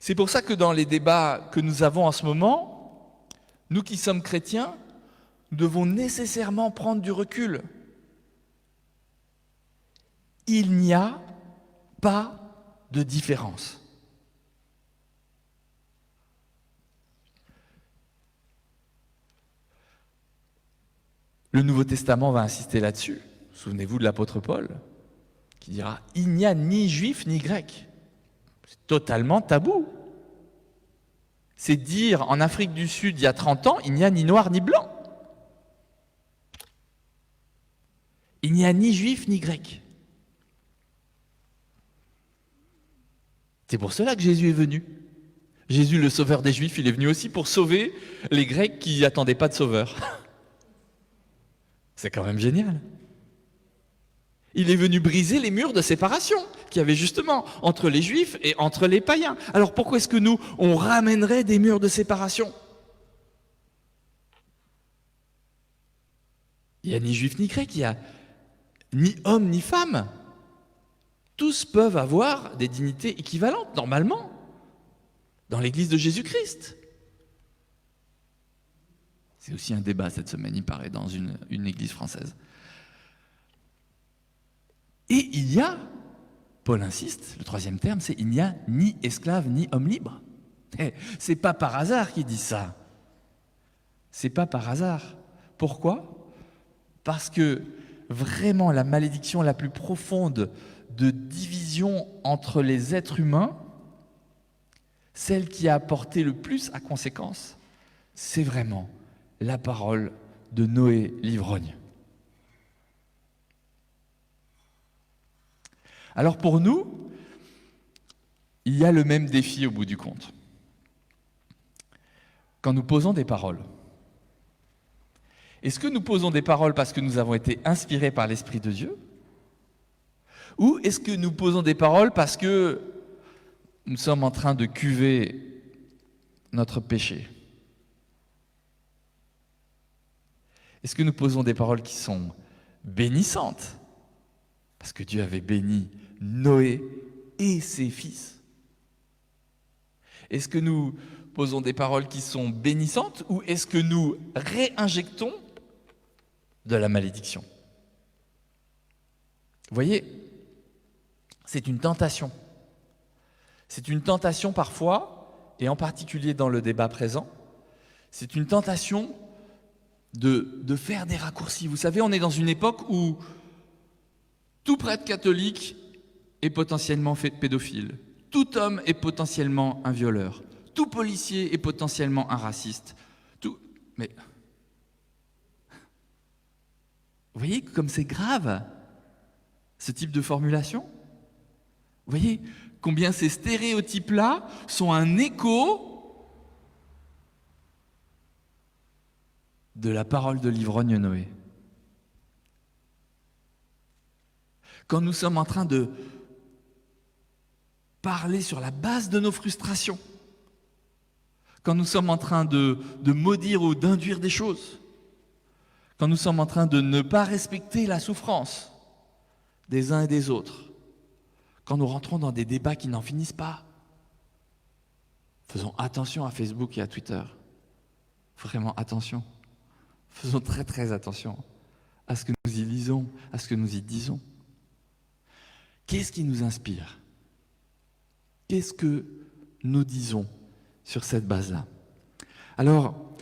C'est pour ça que dans les débats que nous avons en ce moment, nous qui sommes chrétiens, devons nécessairement prendre du recul. Il n'y a pas de différence. Le Nouveau Testament va insister là-dessus. Souvenez-vous de l'apôtre Paul, qui dira « Il n'y a ni juif ni grec ». C'est totalement tabou. C'est dire en Afrique du Sud, il y a 30 ans, il n'y a ni noir ni blanc. Il n'y a ni juif ni grec. C'est pour cela que Jésus est venu. Jésus, le sauveur des Juifs, il est venu aussi pour sauver les Grecs qui n'attendaient pas de sauveur. C'est quand même génial. Il est venu briser les murs de séparation qu'il y avait justement entre les Juifs et entre les païens. Alors pourquoi est-ce que nous, on ramènerait des murs de séparation ? Il n'y a ni Juif ni Grec, il n'y a ni homme ni femme. Tous peuvent avoir des dignités équivalentes, normalement, dans l'Église de Jésus-Christ. C'est aussi un débat cette semaine, il paraît, dans une église française. Et il y a, Paul insiste, le troisième terme, c'est il n'y a ni esclave ni homme libre. C'est pas par hasard qu'il dit ça. C'est pas par hasard. Pourquoi ? Parce que vraiment la malédiction la plus profonde de division entre les êtres humains, celle qui a apporté le plus à conséquence, c'est vraiment la parole de Noé l'ivrogne. Alors pour nous, il y a le même défi au bout du compte. Quand nous posons des paroles, est-ce que nous posons des paroles parce que nous avons été inspirés par l'Esprit de Dieu ? Ou est-ce que nous posons des paroles parce que nous sommes en train de cuver notre péché ? Est-ce que nous posons des paroles qui sont bénissantes ? Parce que Dieu avait béni Noé et ses fils. Est-ce que nous posons des paroles qui sont bénissantes ou est-ce que nous réinjectons de la malédiction ? Vous voyez, c'est une tentation. C'est une tentation parfois, et en particulier dans le débat présent, c'est une tentation de faire des raccourcis. Vous savez, on est dans une époque où tout prêtre catholique est potentiellement pédophile. Tout homme est potentiellement un violeur. tout policier est potentiellement un raciste. Mais vous voyez comme c'est grave, ce type de formulation? Vous voyez combien ces stéréotypes-là sont un écho de la parole de l'ivrogne Noé. Quand nous sommes en train de parler sur la base de nos frustrations, quand nous sommes en train de maudire ou d'induire des choses, quand nous sommes en train de ne pas respecter la souffrance des uns et des autres, quand nous rentrons dans des débats qui n'en finissent pas, faisons attention à Facebook et à Twitter. Vraiment attention. Faisons très très attention à ce que nous y lisons, à ce que nous y disons. Qu'est-ce qui nous inspire? Qu'est-ce que nous disons sur cette base-là? Alors,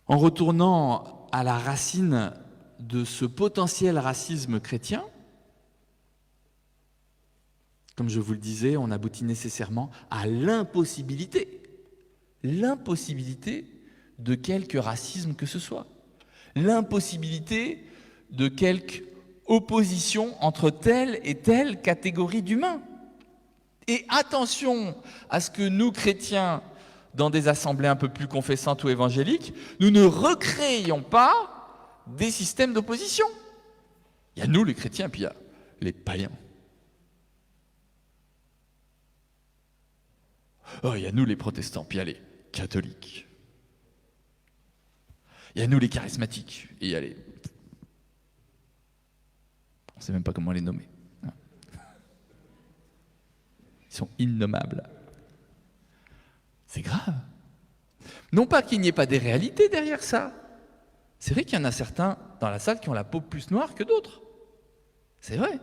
en retournant à la racine de ce potentiel racisme chrétien, comme je vous le disais, on aboutit nécessairement à l'impossibilité de quelque racisme que ce soit, l'impossibilité de quelque opposition entre telle et telle catégorie d'humains. Et attention à ce que nous, chrétiens, dans des assemblées un peu plus confessantes ou évangéliques, nous ne recréions pas des systèmes d'opposition. Il y a nous, les chrétiens, puis il y a les païens. Oh, il y a nous, les protestants, puis il y a les catholiques. Il y a nous, les charismatiques, et il y a les... On ne sait même pas comment les nommer. Ils sont innommables. C'est grave. Non pas qu'il n'y ait pas des réalités derrière ça. C'est vrai qu'il y en a certains dans la salle qui ont la peau plus noire que d'autres. C'est vrai.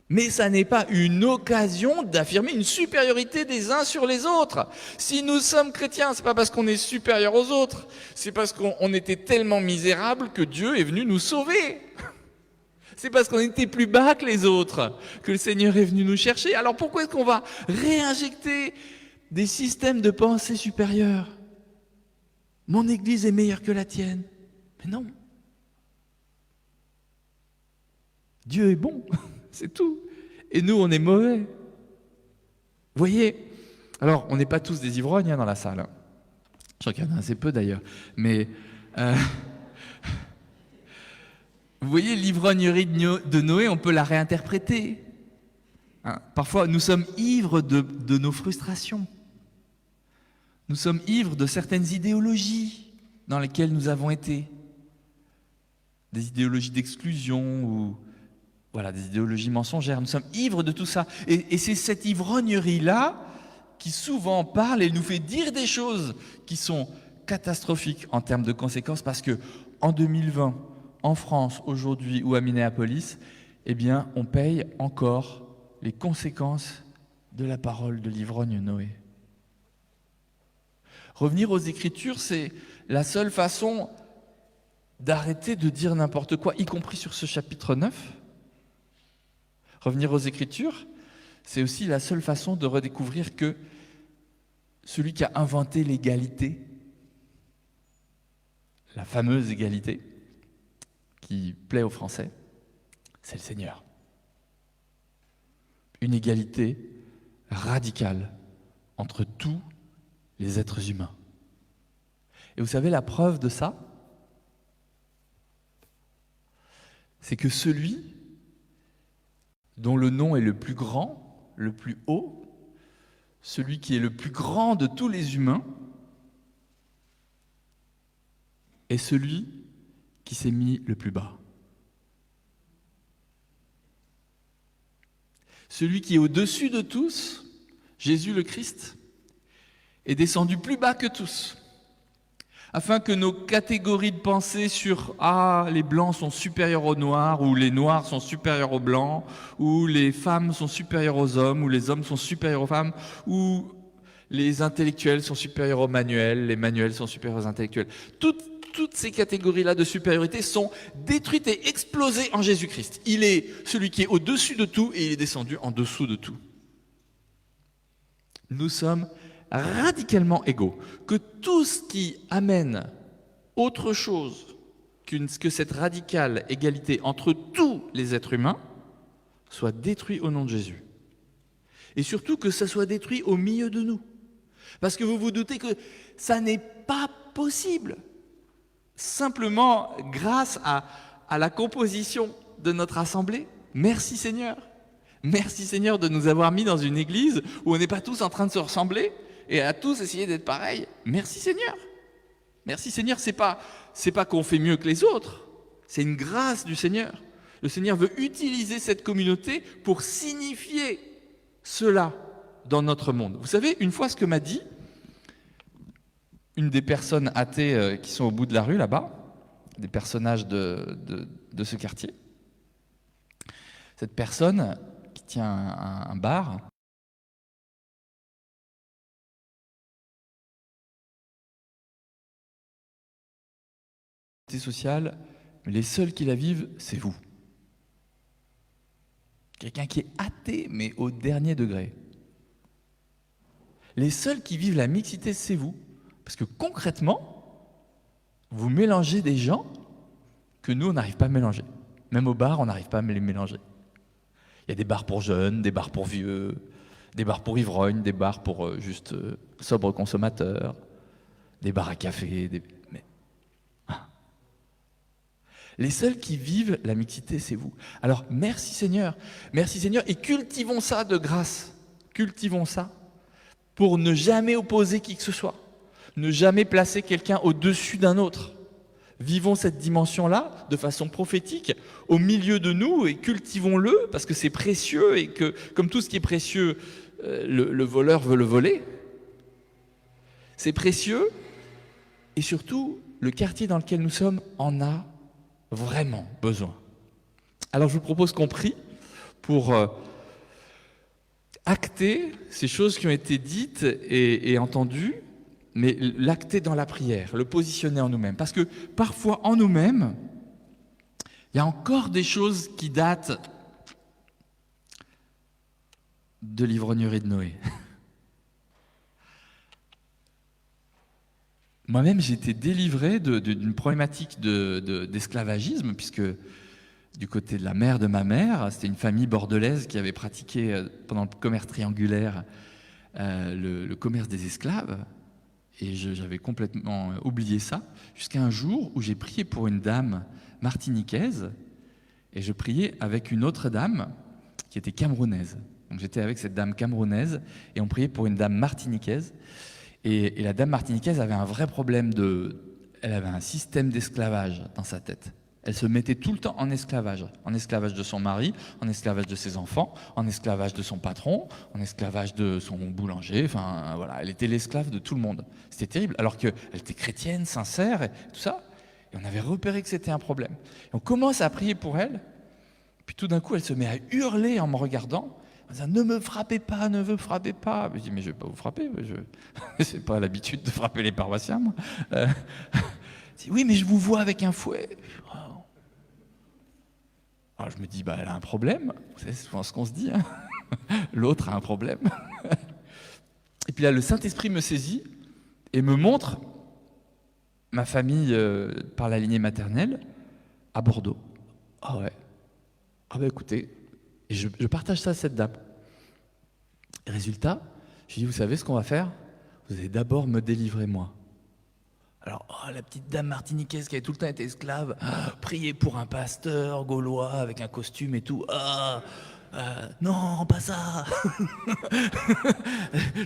Mais ça n'est pas une occasion d'affirmer une supériorité des uns sur les autres. Si nous sommes chrétiens, c'est pas parce qu'on est supérieur aux autres, c'est parce qu'on était tellement misérables que Dieu est venu nous sauver. C'est parce qu'on était plus bas que les autres que le Seigneur est venu nous chercher. Alors pourquoi est-ce qu'on va réinjecter des systèmes de pensée supérieurs? Mon église est meilleure que la tienne. Mais non. Dieu est bon, c'est tout. Et nous, on est mauvais. Vous voyez? Alors, on n'est pas tous des ivrognes dans la salle. Je crois qu'il y en a assez peu d'ailleurs. Mais... Vous voyez, l'ivrognerie de Noé, on peut la réinterpréter. Parfois, nous sommes ivres de nos frustrations. Nous sommes ivres de certaines idéologies dans lesquelles nous avons été. Des idéologies d'exclusion ou voilà, des idéologies mensongères. Nous sommes ivres de tout ça. Et c'est cette ivrognerie-là qui souvent parle et nous fait dire des choses qui sont catastrophiques en termes de conséquences parce que en 2020, en France, aujourd'hui ou à Minneapolis, eh bien, on paye encore les conséquences de la parole de l'ivrogne Noé. Revenir aux Écritures, c'est la seule façon d'arrêter de dire n'importe quoi, y compris sur ce chapitre 9. Revenir aux Écritures, c'est aussi la seule façon de redécouvrir que celui qui a inventé l'égalité, la fameuse égalité, qui plaît aux Français, c'est le Seigneur. Une égalité radicale entre tous les êtres humains. Et vous savez, la preuve de ça, c'est que celui dont le nom est le plus grand, le plus haut, celui qui est le plus grand de tous les humains, est celui qui s'est mis le plus bas. Celui qui est au-dessus de tous, Jésus le Christ, est descendu plus bas que tous, afin que nos catégories de pensée sur « Ah, les blancs sont supérieurs aux noirs » ou « les noirs sont supérieurs aux blancs » ou « les femmes sont supérieures aux hommes » ou « les hommes sont supérieurs aux femmes » ou « les intellectuels sont supérieurs aux manuels » les manuels sont supérieurs aux intellectuels. Toutes ces catégories-là de supériorité sont détruites et explosées en Jésus-Christ. Il est celui qui est au-dessus de tout et il est descendu en dessous de tout. Nous sommes radicalement égaux, que tout ce qui amène autre chose que cette radicale égalité entre tous les êtres humains soit détruit au nom de Jésus. Et surtout que ça soit détruit au milieu de nous. Parce que vous vous doutez que ça n'est pas possible. Simplement grâce à la composition de notre assemblée. Merci Seigneur. Merci Seigneur de nous avoir mis dans une église où on n'est pas tous en train de se ressembler et à tous essayer d'être pareils. Merci Seigneur. Merci Seigneur, c'est pas qu'on fait mieux que les autres, c'est une grâce du Seigneur. Le Seigneur veut utiliser cette communauté pour signifier cela dans notre monde. Vous savez, une fois ce que m'a dit une des personnes athées qui sont au bout de la rue là-bas, des personnages de ce quartier, cette personne qui tient un bar, sociale, mais les seuls qui la vivent, c'est vous. Quelqu'un qui est athée, mais au dernier degré. Les seuls qui vivent la mixité, c'est vous. Parce que concrètement, vous mélangez des gens que nous, on n'arrive pas à mélanger. Même au bar, on n'arrive pas à les mélanger. Il y a des bars pour jeunes, des bars pour vieux, des bars pour ivrognes, des bars pour juste sobres consommateurs, des bars à café, les seuls qui vivent la mixité, c'est vous. Alors, merci Seigneur, et cultivons ça de grâce. Cultivons ça pour ne jamais opposer qui que ce soit, ne jamais placer quelqu'un au-dessus d'un autre. Vivons cette dimension-là de façon prophétique au milieu de nous et cultivons-le parce que c'est précieux et que, comme tout ce qui est précieux, le voleur veut le voler. C'est précieux et surtout, le quartier dans lequel nous sommes en a vraiment besoin. Alors je vous propose qu'on prie pour acter ces choses qui ont été dites et entendues, mais l'acter dans la prière, le positionner en nous-mêmes. Parce que parfois en nous-mêmes, il y a encore des choses qui datent de l'ivrognerie de Noé. Moi-même, j'ai été délivré d'une problématique d'esclavagisme, puisque du côté de la mère de ma mère, c'était une famille bordelaise qui avait pratiqué pendant le commerce triangulaire le commerce des esclaves, et j'avais complètement oublié ça, jusqu'à un jour où j'ai prié pour une dame martiniquaise, et je priais avec une autre dame qui était camerounaise. Donc j'étais avec cette dame camerounaise, et on priait pour une dame martiniquaise. Et la dame martiniquaise avait un vrai problème elle avait un système d'esclavage dans sa tête. Elle se mettait tout le temps en esclavage de son mari, en esclavage de ses enfants, en esclavage de son patron, en esclavage de son boulanger, enfin voilà, elle était l'esclave de tout le monde. C'était terrible, alors qu'elle était chrétienne, sincère, et tout ça, et on avait repéré que c'était un problème. Et on commence à prier pour elle, puis tout d'un coup elle se met à hurler en me regardant, en disant, ne me frappez pas, ne me frappez pas. Je dis, mais je ne vais pas vous frapper, je n'ai pas l'habitude de frapper les paroissiens, moi. Je dis, oui, mais je vous vois avec un fouet. Alors je me dis, elle a un problème, c'est souvent ce qu'on se dit, hein. L'autre a un problème. Et puis là, le Saint-Esprit me saisit et me montre ma famille par la lignée maternelle à Bordeaux. Ah ouais. Ah écoutez, et je partage ça à cette dame. Résultat, je lui dis, vous savez ce qu'on va faire? Vous allez d'abord me délivrer moi. Alors, la petite dame martiniquaise qui avait tout le temps été esclave, prier pour un pasteur gaulois avec un costume et tout. Non, pas ça.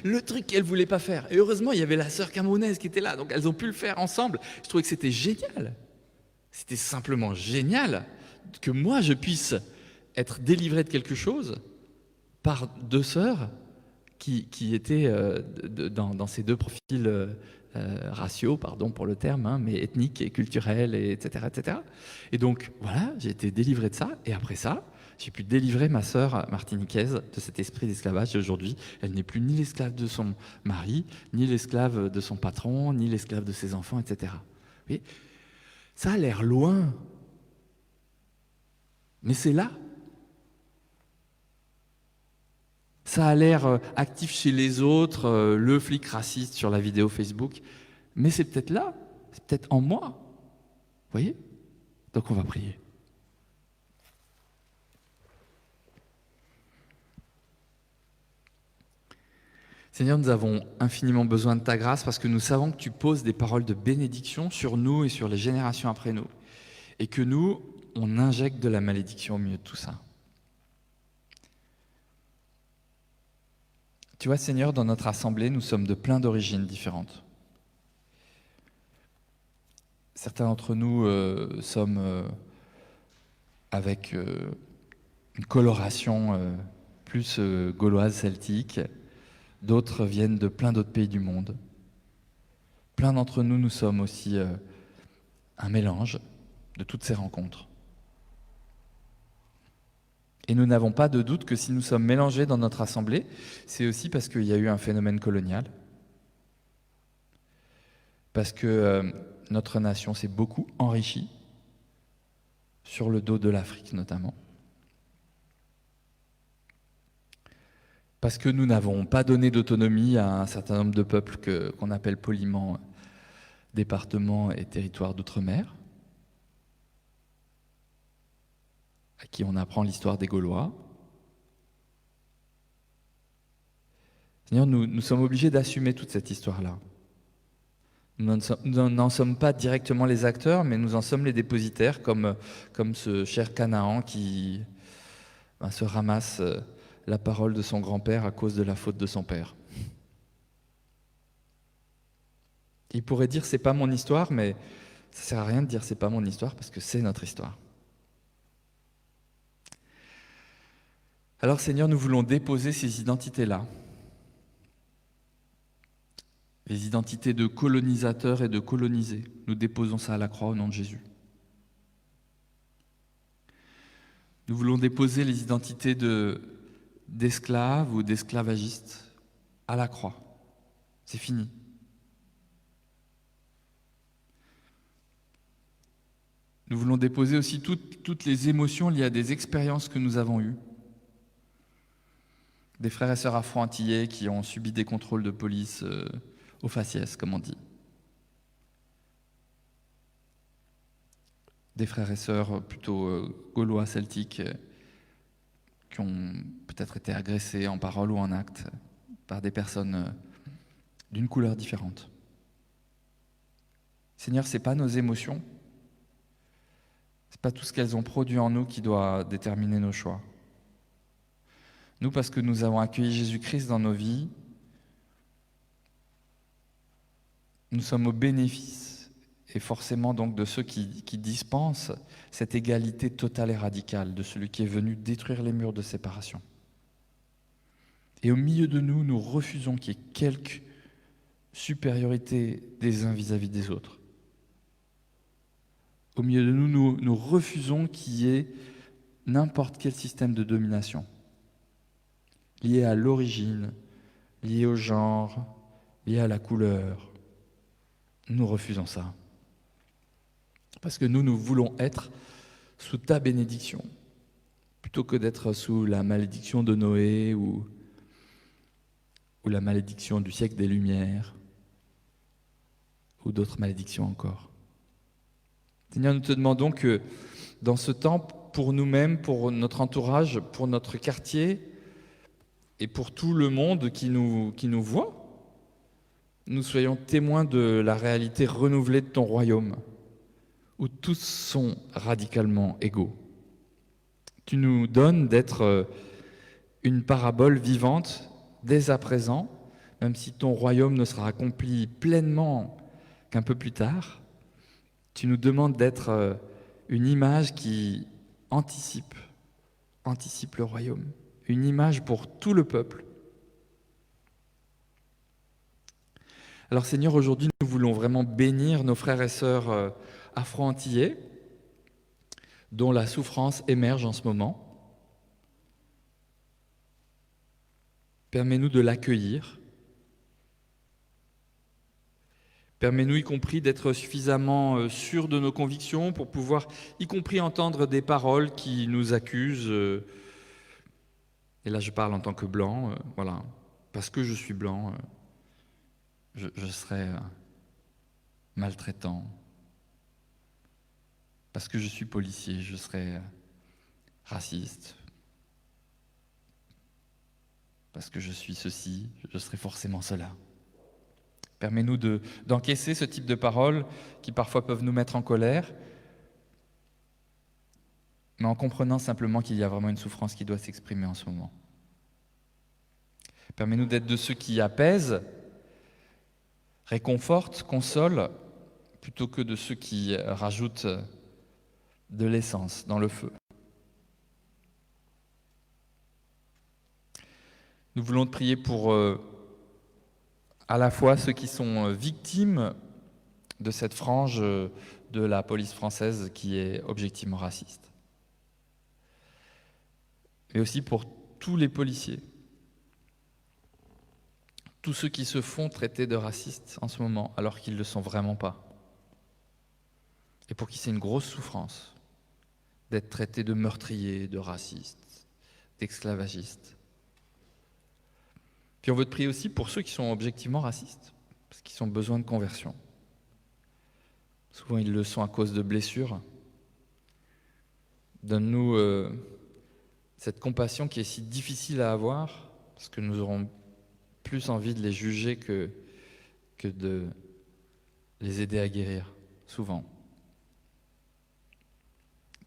Le truc qu'elle voulait pas faire. Et heureusement, il y avait la sœur camerounaise qui était là, donc elles ont pu le faire ensemble. Je trouvais que c'était génial. C'était simplement génial que moi, je puisse être délivré de quelque chose par deux sœurs qui étaient dans ces deux profils raciaux, pardon pour le terme, hein, mais ethniques et culturels, etc., etc. Et donc, voilà, j'ai été délivré de ça. Et après ça, j'ai pu délivrer ma sœur martiniquaise de cet esprit d'esclavage. Et aujourd'hui, elle n'est plus ni l'esclave de son mari, ni l'esclave de son patron, ni l'esclave de ses enfants, etc. Vous voyez, ça a l'air loin. Mais c'est là. Ça a l'air actif chez les autres, le flic raciste sur la vidéo Facebook. Mais c'est peut-être là, c'est peut-être en moi. Vous voyez? Donc on va prier. Seigneur, nous avons infiniment besoin de ta grâce parce que nous savons que tu poses des paroles de bénédiction sur nous et sur les générations après nous. Et que nous, on injecte de la malédiction au milieu de tout ça. Tu vois, Seigneur, dans notre assemblée, nous sommes de plein d'origines différentes. Certains d'entre nous sommes avec une coloration plus gauloise, celtique. D'autres viennent de plein d'autres pays du monde. Plein d'entre nous, nous sommes aussi un mélange de toutes ces rencontres. Et nous n'avons pas de doute que si nous sommes mélangés dans notre assemblée, c'est aussi parce qu'il y a eu un phénomène colonial. Parce que notre nation s'est beaucoup enrichie, sur le dos de l'Afrique notamment. Parce que nous n'avons pas donné d'autonomie à un certain nombre de peuples qu'on appelle poliment départements et territoires d'outre-mer, à qui on apprend l'histoire des Gaulois. Seigneur, nous sommes obligés d'assumer toute cette histoire-là. Nous n'en sommes pas directement les acteurs, mais nous en sommes les dépositaires, comme ce cher Canaan qui se ramasse la parole de son grand-père à cause de la faute de son père. Il pourrait dire c'est pas mon histoire, mais ça sert à rien de dire c'est pas mon histoire parce que c'est notre histoire. Alors Seigneur, nous voulons déposer ces identités-là, les identités de colonisateurs et de colonisés. Nous déposons ça à la croix au nom de Jésus. Nous voulons déposer les identités d'esclaves ou d'esclavagistes à la croix. C'est fini. Nous voulons déposer aussi toutes les émotions liées à des expériences que nous avons eues. Des frères et sœurs afro-antillais qui ont subi des contrôles de police au faciès, comme on dit. Des frères et sœurs plutôt gaulois, celtiques, qui ont peut-être été agressés en parole ou en acte par des personnes d'une couleur différente. Seigneur, ce n'est pas nos émotions, ce n'est pas tout ce qu'elles ont produit en nous qui doit déterminer nos choix. Nous, parce que nous avons accueilli Jésus-Christ dans nos vies, nous sommes au bénéfice, et forcément donc de ceux qui dispensent cette égalité totale et radicale de celui qui est venu détruire les murs de séparation. Et au milieu de nous, nous refusons qu'il y ait quelque supériorité des uns vis-à-vis des autres. Au milieu de nous, nous refusons qu'il y ait n'importe quel système de domination lié à l'origine, lié au genre, lié à la couleur. Nous refusons ça. Parce que nous voulons être sous ta bénédiction, plutôt que d'être sous la malédiction de Noé ou la malédiction du siècle des Lumières, ou d'autres malédictions encore. Seigneur, nous te demandons que dans ce temps, pour nous-mêmes, pour notre entourage, pour notre quartier, et pour tout le monde qui nous voit, nous soyons témoins de la réalité renouvelée de ton royaume, où tous sont radicalement égaux. Tu nous donnes d'être une parabole vivante dès à présent, même si ton royaume ne sera accompli pleinement qu'un peu plus tard. Tu nous demandes d'être une image qui anticipe le royaume. Une image pour tout le peuple. Alors Seigneur, aujourd'hui, nous voulons vraiment bénir nos frères et sœurs afro-antillais, dont la souffrance émerge en ce moment. Permets-nous de l'accueillir. Permets-nous, y compris, d'être suffisamment sûrs de nos convictions pour pouvoir, y compris, entendre des paroles qui nous accusent Et là, je parle en tant que blanc, voilà. Parce que je suis blanc, je serai maltraitant. Parce que je suis policier, je serai raciste. Parce que je suis ceci, je serai forcément cela. Permets-nous d'encaisser ce type de paroles qui parfois peuvent nous mettre en colère, mais en comprenant simplement qu'il y a vraiment une souffrance qui doit s'exprimer en ce moment. Permets-nous d'être de ceux qui apaisent, réconfortent, consolent, plutôt que de ceux qui rajoutent de l'essence dans le feu. Nous voulons te prier pour à la fois ceux qui sont victimes de cette frange de la police française qui est objectivement raciste, mais aussi pour tous les policiers, tous ceux qui se font traiter de racistes en ce moment alors qu'ils ne le sont vraiment pas, et pour qui c'est une grosse souffrance d'être traités de meurtriers, de racistes, d'esclavagistes. Puis on veut te prier aussi pour ceux qui sont objectivement racistes, parce qu'ils ont besoin de conversion. Souvent ils le sont à cause de blessures. Donne-nous cette compassion qui est si difficile à avoir, parce que nous aurons plus envie de les juger que de les aider à guérir, souvent.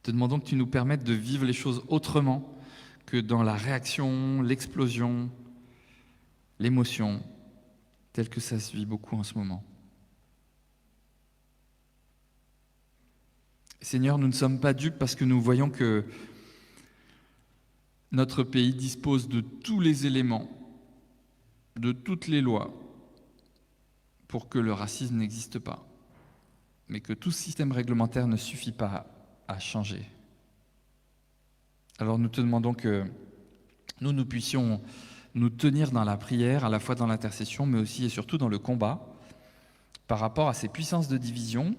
Te demandons que tu nous permettes de vivre les choses autrement que dans la réaction, l'explosion, l'émotion, telle que ça se vit beaucoup en ce moment. Seigneur, nous ne sommes pas dupes parce que nous voyons que notre pays dispose de tous les éléments, de toutes les lois pour que le racisme n'existe pas, mais que tout système réglementaire ne suffit pas à changer. Alors nous te demandons que nous puissions nous tenir dans la prière, à la fois dans l'intercession, mais aussi et surtout dans le combat, par rapport à ces puissances de division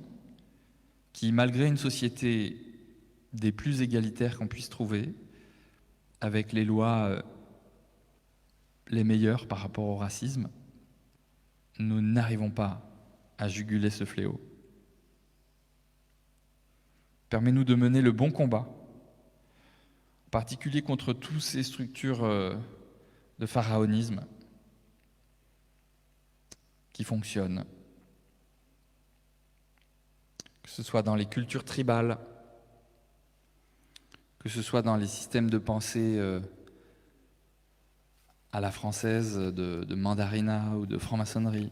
qui, malgré une société des plus égalitaires qu'on puisse trouver, avec les lois les meilleures par rapport au racisme, nous n'arrivons pas à juguler ce fléau. Permets-nous de mener le bon combat, en particulier contre toutes ces structures de pharaonisme qui fonctionnent, que ce soit dans les cultures tribales, que ce soit dans les systèmes de pensée à la française de mandarina ou de franc-maçonnerie.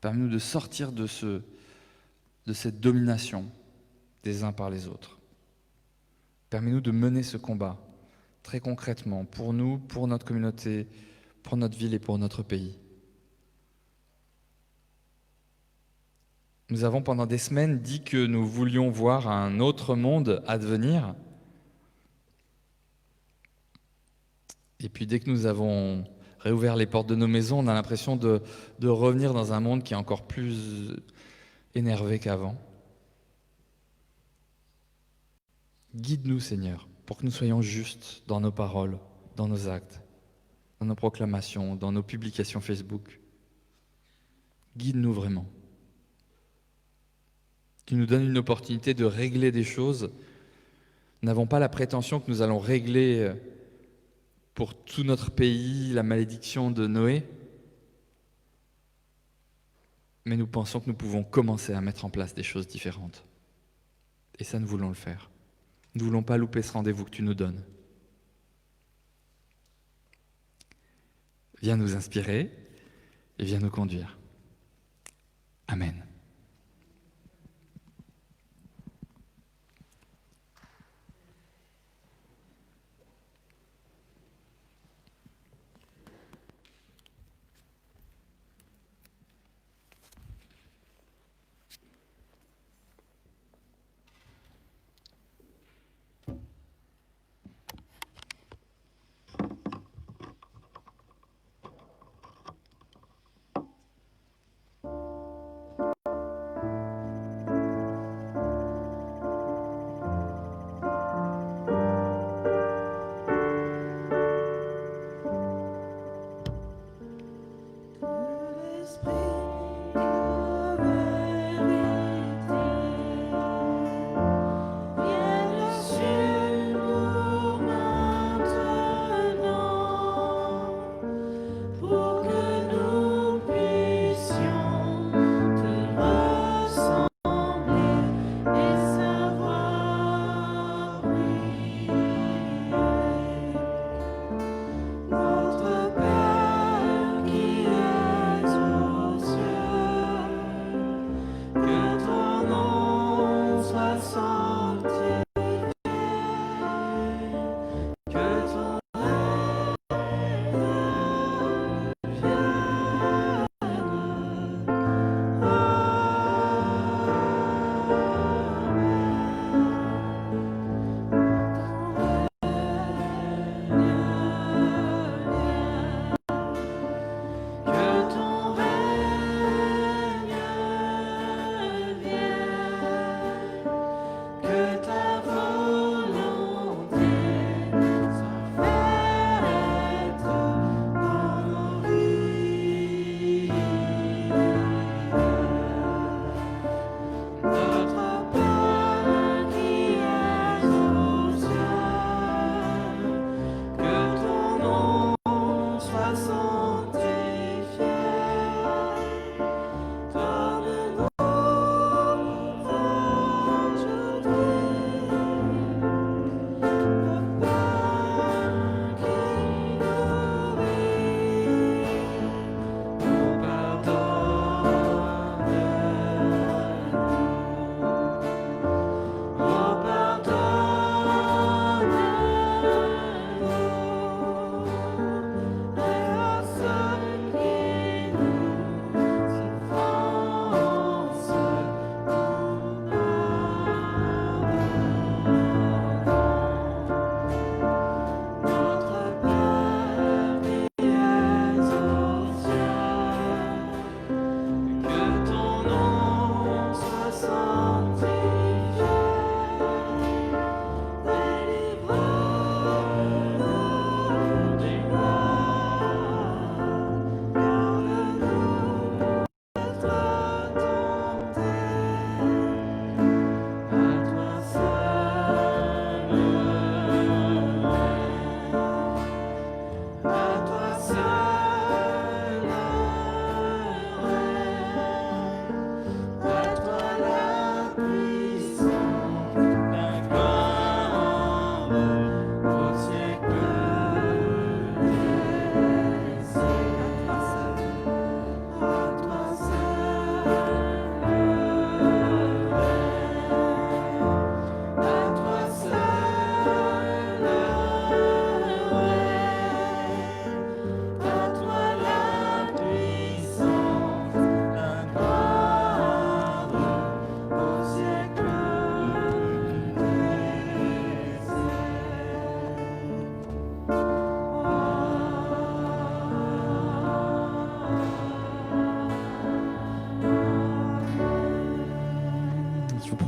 Permets-nous de sortir de cette domination des uns par les autres. Permets-nous de mener ce combat très concrètement pour nous, pour notre communauté, pour notre ville et pour notre pays. Nous avons pendant des semaines dit que nous voulions voir un autre monde advenir. Et puis dès que nous avons réouvert les portes de nos maisons, on a l'impression de revenir dans un monde qui est encore plus énervé qu'avant. Guide-nous, Seigneur, pour que nous soyons justes dans nos paroles, dans nos actes, dans nos proclamations, dans nos publications Facebook. Guide-nous vraiment. Tu nous donnes une opportunité de régler des choses. Nous n'avons pas la prétention que nous allons régler pour tout notre pays la malédiction de Noé, mais nous pensons que nous pouvons commencer à mettre en place des choses différentes. Et ça, nous voulons le faire. Nous ne voulons pas louper ce rendez-vous que tu nous donnes. Viens nous inspirer et viens nous conduire. Amen.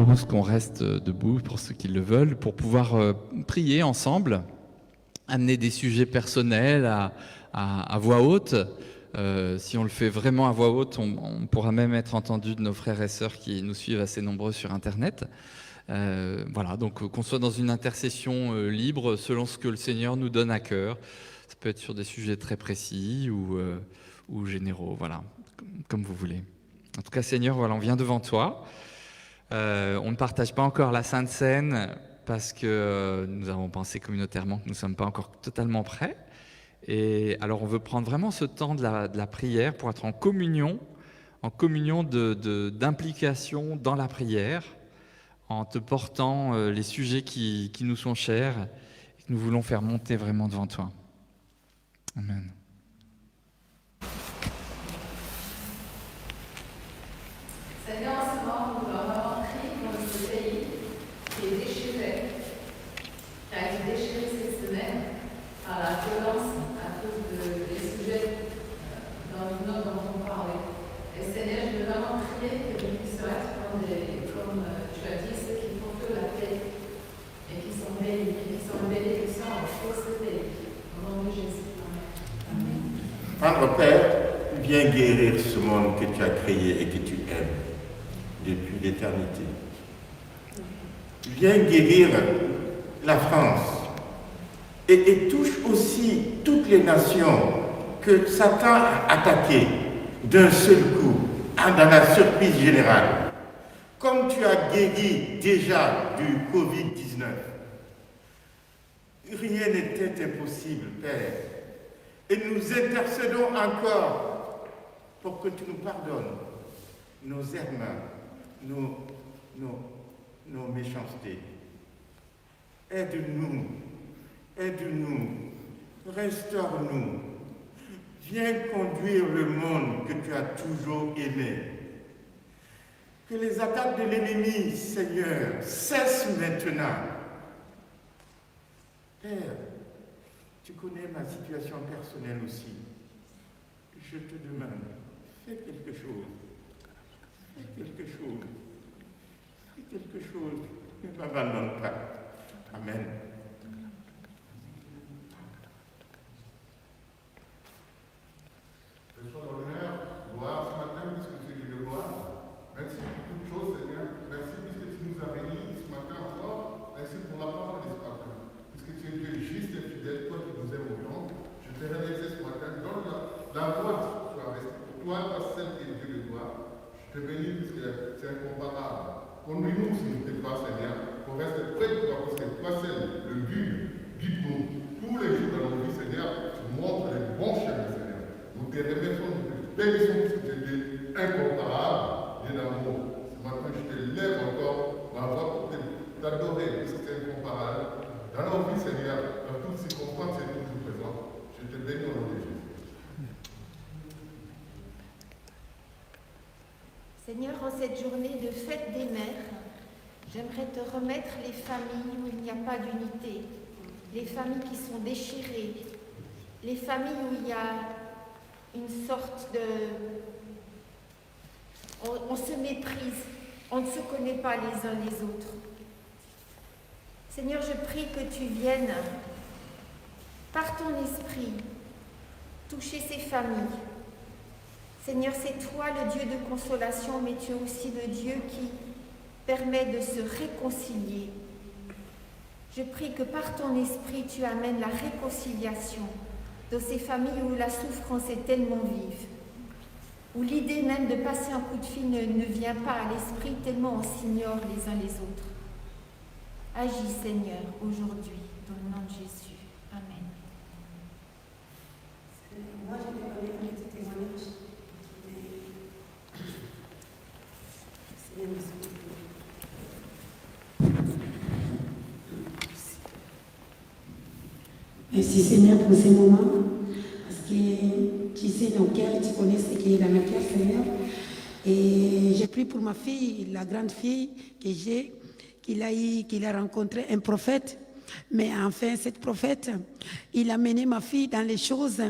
propose qu'on reste debout pour ceux qui le veulent, pour pouvoir prier ensemble, amener des sujets personnels à voix haute. Si on le fait vraiment à voix haute, on pourra même être entendu de nos frères et sœurs qui nous suivent assez nombreux sur Internet. Voilà, donc qu'on soit dans une intercession libre selon ce que le Seigneur nous donne à cœur. Ça peut être sur des sujets très précis ou généraux, voilà, comme vous voulez. En tout cas, Seigneur, voilà, on vient devant toi. On ne partage pas encore la Sainte Seine parce que nous avons pensé communautairement que nous ne sommes pas encore totalement prêts. Et alors, on veut prendre vraiment ce temps de la prière pour être en communion d'implication dans la prière, en te portant les sujets qui nous sont chers et que nous voulons faire monter vraiment devant toi. Amen. Seigneur, en ce moment, nous voulons vraiment prier pour ce pays qui est déchiré, qui a été déchiré cette semaine par la violence à cause des sujets dont on parlait. Et Seigneur, je veux vraiment prier que nous puissions être comme tu as dit, ceux qui portent la paix et qui sont bénéficiants pour ce pays. Au nom de Jésus. Amen. Notre Père, viens guérir ce monde que tu as créé et que tu aimes depuis l'éternité. Viens guérir la France et touche aussi toutes les nations que Satan a attaquées d'un seul coup, dans la surprise générale. Comme tu as guéri déjà du Covid-19, rien n'était impossible, Père. Et nous intercédons encore pour que tu nous pardonnes nos errements, nos méchancetés. Aide-nous, restaure-nous. Viens conduire le monde que tu as toujours aimé. Que les attaques de l'ennemi, Seigneur, cessent maintenant. Père, tu connais ma situation personnelle aussi. Je te demande, fais quelque chose. Ne m'abandonne pas. Amen. Reçois l'honneur, gloire ce matin, puisque tu es Dieu de gloire. Merci pour toutes choses, Seigneur. Merci puisque tu nous as bénis ce matin encore. Merci pour la parole de ce matin. Puisque tu es Dieu juste et fidèle, toi qui nous aimes autant. Je te remercie ce matin. Donne la voix que tu as restée. Pour toi, celle qui est Dieu de gloire. Je te bénis puisque c'est incomparable. Conduis-nous, s'il ne plaît pas, Seigneur, pour rester près de toi, parce que toi, c'est le but. Guide-nous tous les jours dans nos vies, Seigneur. Tu montres les bons chemins, Seigneur. Nous te remercions, nous te bénissons, parce que tu es incomparable, Dieu d'amour. Ce matin, je te lève encore ma voix pour t'adorer, parce que tu es incomparable. Dans nos vies, Seigneur, dans toutes circonstances, tu es toujours présent. Je te bénis au nom de Jésus. Seigneur, en cette journée de fête des mères, j'aimerais te remettre les familles où il n'y a pas d'unité, les familles qui sont déchirées, les familles où il y a une sorte de... On se méprise, on ne se connaît pas les uns les autres. Seigneur, je prie que tu viennes, par ton esprit, toucher ces familles. Seigneur, c'est toi le Dieu de consolation, mais tu es aussi le Dieu qui permet de se réconcilier. Je prie que par ton esprit, tu amènes la réconciliation dans ces familles où la souffrance est tellement vive, où l'idée même de passer un coup de fil ne vient pas à l'esprit tellement on s'ignore les uns les autres. Agis, Seigneur, aujourd'hui, dans le nom de Jésus. Amen. Moi, je vais donner un petit témoignage. Merci Seigneur pour ces moments, parce que tu sais mon cœur, tu connais ce qui est dans mon cœur, Seigneur. Et j'ai pris pour ma fille, la grande fille que j'ai, qu'il a rencontré un prophète Mais enfin, cette prophète, il a mené ma fille dans les choses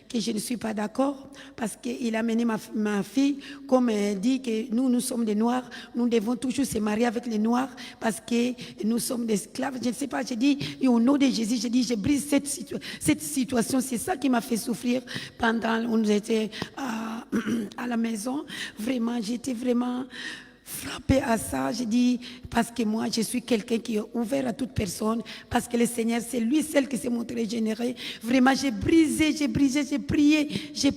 que je ne suis pas d'accord, parce qu'il a mené ma fille, comme elle dit que nous sommes des Noirs, nous devons toujours se marier avec les Noirs, parce que nous sommes des esclaves. Je ne sais pas, j'ai dit, et au nom de Jésus, j'ai dit, je brise cette situation. C'est ça qui m'a fait souffrir pendant où nous étions à la maison. Vraiment, j'étais vraiment frappée à ça. J'ai dit, parce que moi, je suis quelqu'un qui est ouvert à toute personne, parce que le Seigneur, c'est lui seul qui s'est montré généreux. Vraiment, j'ai brisé, j'ai prié, j'ai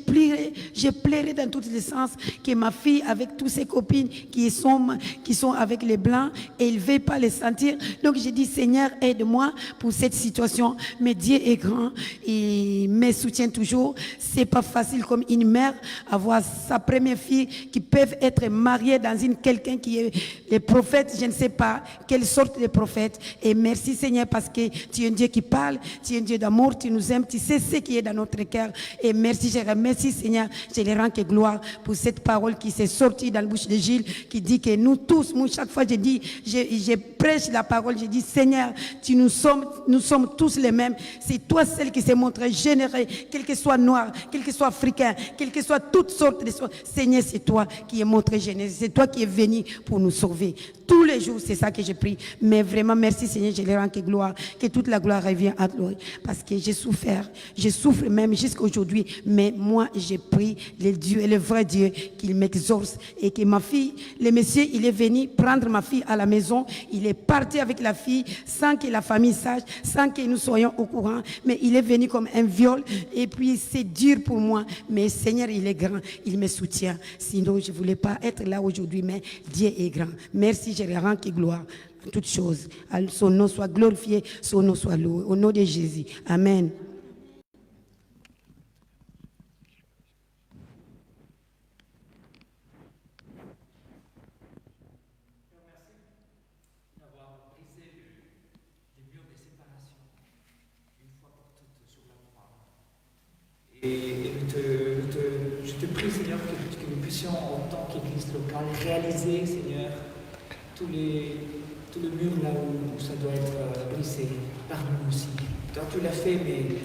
pleuré dans tous les sens, que ma fille, avec toutes ses copines qui sont avec les Blancs, et ils ne veulent pas les sentir. Donc, j'ai dit, Seigneur, aide-moi pour cette situation. Mais Dieu est grand, il me soutient toujours. C'est pas facile comme une mère, avoir sa première fille qui peut être mariée dans quelqu'un qui est le prophète, je ne sais pas quelle sorte de prophète. Et merci Seigneur, parce que tu es un Dieu qui parle, tu es un Dieu d'amour, tu nous aimes, tu sais ce qui est dans notre cœur. Et merci, je remercie Seigneur, je les rends que gloire pour cette parole qui s'est sortie dans la bouche de Gilles, qui dit que nous tous, moi chaque fois je prêche la parole, je dis Seigneur, nous sommes tous les mêmes. C'est toi celle qui s'est montré généreux, quel que soit noir, quel que soit africain, quel que soit toutes sortes de choses. Seigneur, c'est toi qui es montré généreux, c'est toi qui es venu pour nous sauver. Tous les jours, c'est ça que je prie. Mais vraiment, merci Seigneur, je les rends que gloire, que toute la gloire revienne à toi. Parce que j'ai souffert, je souffre même jusqu'à aujourd'hui. Mais moi, j'ai prie le Dieu, le vrai Dieu, qu'il m'exauce. Et que ma fille, le monsieur, il est venu prendre ma fille à la maison. Il est parti avec la fille sans que la famille sache, sans que nous soyons au courant. Mais il est venu comme un viol. Et puis, c'est dur pour moi. Mais Seigneur, il est grand, il me soutient. Sinon, je ne voulais pas être là aujourd'hui, mais Dieu est grand. Merci, je le rends qui gloire à toutes choses. Son nom soit glorifié, son nom soit loué. Au nom de Jésus. Amen. Et je te prie, Seigneur, que nous puissions, en tant qu'Église locale, réaliser, Seigneur, tout le mur là où ça doit être brisé par nous aussi. Toi, tu l'as fait, mais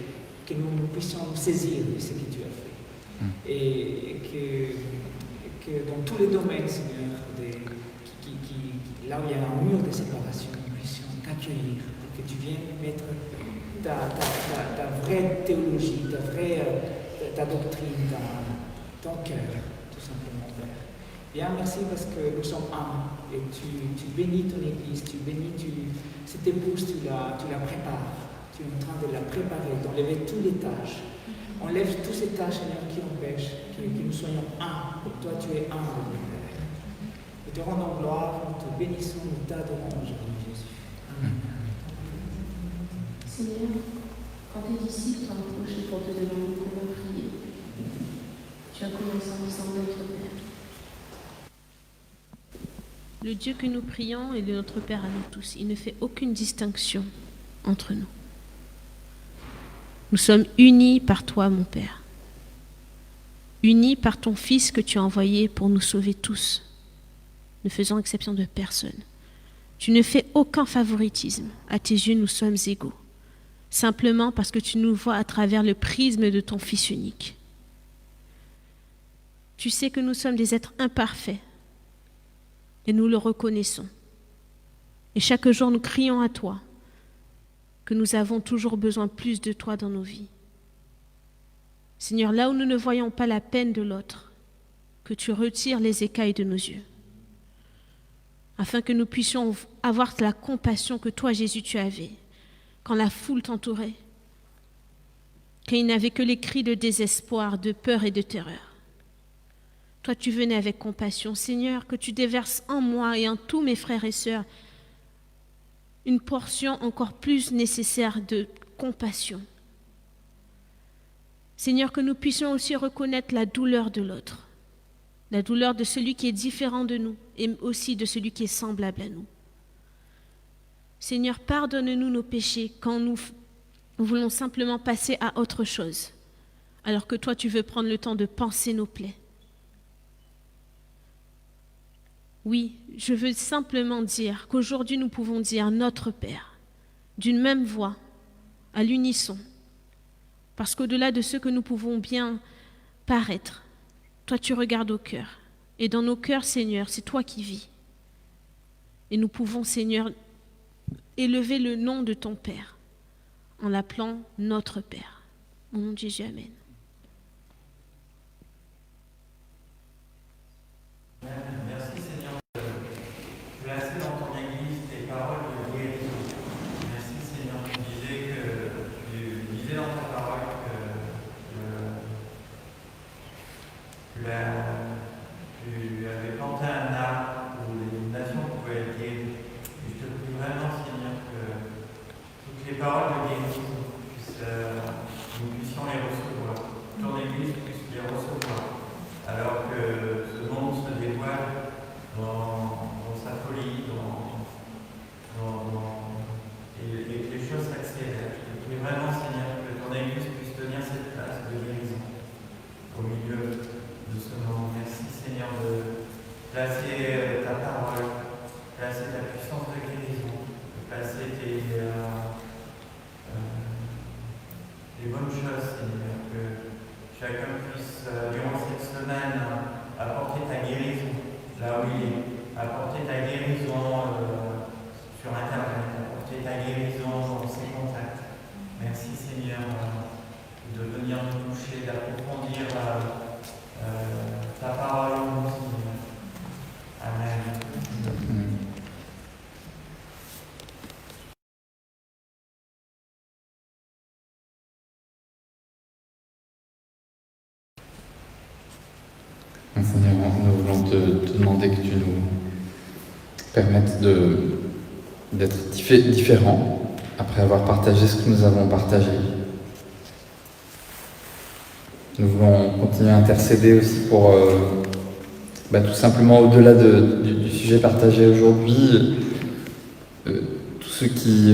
que nous puissions nous saisir de ce que tu as fait. Et que dans tous les domaines, Seigneur, là où il y a un mur de séparation, nous puissions t'accueillir, que tu viennes mettre ta vraie théologie, ta doctrine, ton cœur, tout simplement, Père. Bien, merci parce que nous sommes un et tu bénis ton Église, tu bénis cette épouse, tu la prépares. Tu es en train de la préparer, d'enlever toutes les tâches. Enlève toutes ces tâches, Seigneur, qui empêchent que nous soyons un. Et toi, tu es un, Père. Nous te rendons gloire, nous te bénissons, nous t'adorons aujourd'hui, Jésus. Amen. Seigneur, quand tes disciples t'ont approché pour te demander comment prier, tu as commencé ensemble notre Père. Le Dieu que nous prions est de notre Père à nous tous. Il ne fait aucune distinction entre nous. Nous sommes unis par toi, mon Père. Unis par ton Fils que tu as envoyé pour nous sauver tous, ne faisant exception de personne. Tu ne fais aucun favoritisme. À tes yeux, nous sommes égaux. Simplement parce que tu nous vois à travers le prisme de ton Fils unique. Tu sais que nous sommes des êtres imparfaits et nous le reconnaissons. Et chaque jour, nous crions à toi que nous avons toujours besoin plus de toi dans nos vies. Seigneur, là où nous ne voyons pas la peine de l'autre, que tu retires les écailles de nos yeux, afin que nous puissions avoir la compassion que toi, Jésus, tu avais, quand la foule t'entourait, quand il n'avait que les cris de désespoir, de peur et de terreur. Toi, tu venais avec compassion. Seigneur, que tu déverses en moi et en tous mes frères et sœurs une portion encore plus nécessaire de compassion. Seigneur, que nous puissions aussi reconnaître la douleur de l'autre, la douleur de celui qui est différent de nous et aussi de celui qui est semblable à nous. Seigneur, pardonne-nous nos péchés quand nous voulons simplement passer à autre chose, alors que toi, tu veux prendre le temps de panser nos plaies. Oui, je veux simplement dire qu'aujourd'hui, nous pouvons dire notre Père, d'une même voix, à l'unisson. Parce qu'au-delà de ce que nous pouvons bien paraître, toi tu regardes au cœur. Et dans nos cœurs, Seigneur, c'est toi qui vis. Et nous pouvons, Seigneur, élever le nom de ton Père en l'appelant notre Père. Au nom de Jésus, Amen. Merci Seigneur de placer dans ton Église tes paroles de guérison. Merci Seigneur, tu disais dans ta parole que tu avais planté un arbre où les nations pouvaient être guéries. Et je te prie vraiment Seigneur que toutes les paroles de guérison nous puissions les recevoir. Ton Église puisse les recevoir. Alors que ce monde se dévoile dans sa folie, et les choses s'accélèrent. Je te prie vraiment, Seigneur, que ton Église puisse tenir cette place de guérison au milieu de ce monde. Merci, Seigneur, de placer ta parole, placer ta puissance de guérison, de placer les bonnes choses, Seigneur, que chacun puisse, durant cette semaine, apporter ta guérison là où il est, apporter ta guérison sur Internet, apporter ta guérison dans ses contacts. Merci Seigneur de venir nous toucher, d'approfondir ta parole en nous, Seigneur. Amen. Seigneur, nous voulons te demander que tu nous permettes d'être différents après avoir partagé ce que nous avons partagé. Nous voulons continuer à intercéder aussi pour tout simplement au-delà du sujet partagé aujourd'hui, tous ceux qui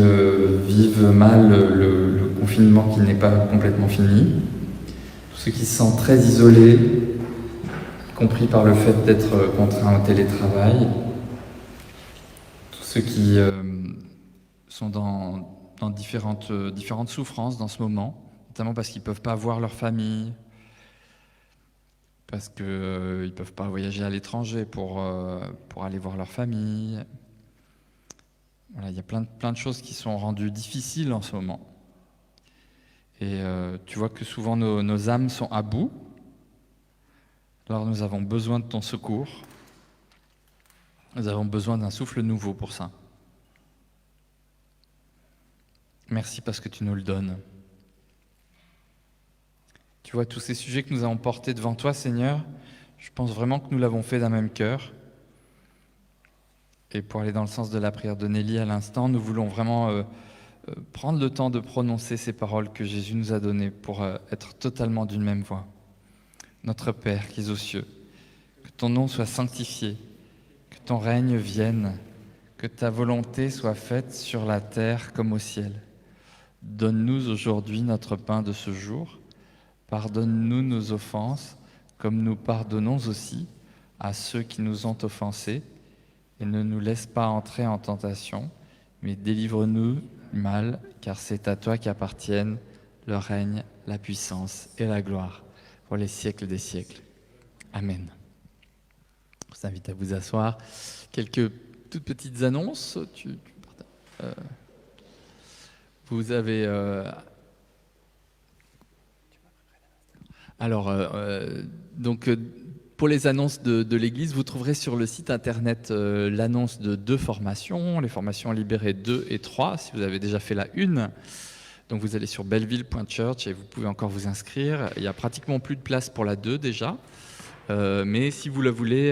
vivent mal le confinement qui n'est pas complètement fini, tous ceux qui se sentent très isolés, compris par le fait d'être contraints au télétravail, tous ceux qui sont dans différentes souffrances dans ce moment, notamment parce qu'ils ne peuvent pas voir leur famille, parce qu'ils ne peuvent pas voyager à l'étranger pour aller voir leur famille. Voilà, il y a plein de choses qui sont rendues difficiles en ce moment. Et tu vois que souvent nos âmes sont à bout. Alors nous avons besoin de ton secours. Nous avons besoin d'un souffle nouveau pour ça. Merci parce que tu nous le donnes. Tu vois, tous ces sujets que nous avons portés devant toi, Seigneur, je pense vraiment que nous l'avons fait d'un même cœur. Et pour aller dans le sens de la prière de Nelly à l'instant, nous voulons vraiment prendre le temps de prononcer ces paroles que Jésus nous a données pour être totalement d'une même voix. Notre Père qui es aux cieux, que ton nom soit sanctifié, que ton règne vienne, que ta volonté soit faite sur la terre comme au ciel. Donne-nous aujourd'hui notre pain de ce jour. Pardonne-nous nos offenses, comme nous pardonnons aussi à ceux qui nous ont offensés. Et ne nous laisse pas entrer en tentation, mais délivre-nous du mal, car c'est à toi qu'appartiennent le règne, la puissance et la gloire pour les siècles des siècles. Amen. Je vous invite à vous asseoir. Quelques toutes petites annonces. Vous avez... Donc, pour les annonces de l'Église, vous trouverez sur le site internet l'annonce de 2 formations, les formations Libérées 2 et 3, si vous avez déjà fait la 1. Donc vous allez sur belleville.church et vous pouvez encore vous inscrire. Il n'y a pratiquement plus de place pour la 2 déjà. Mais si vous voulez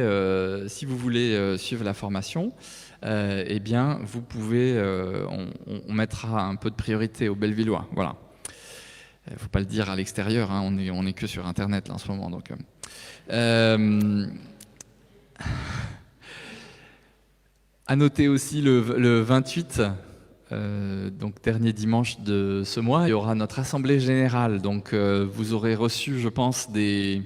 suivre la formation, eh bien vous pouvez, on mettra un peu de priorité aux Bellevillois. Voilà. Il ne faut pas le dire à l'extérieur, hein, on est que sur Internet là, en ce moment. Donc, à noter aussi le 28, donc dernier dimanche de ce mois, il y aura notre assemblée générale. Donc vous aurez reçu, je pense, des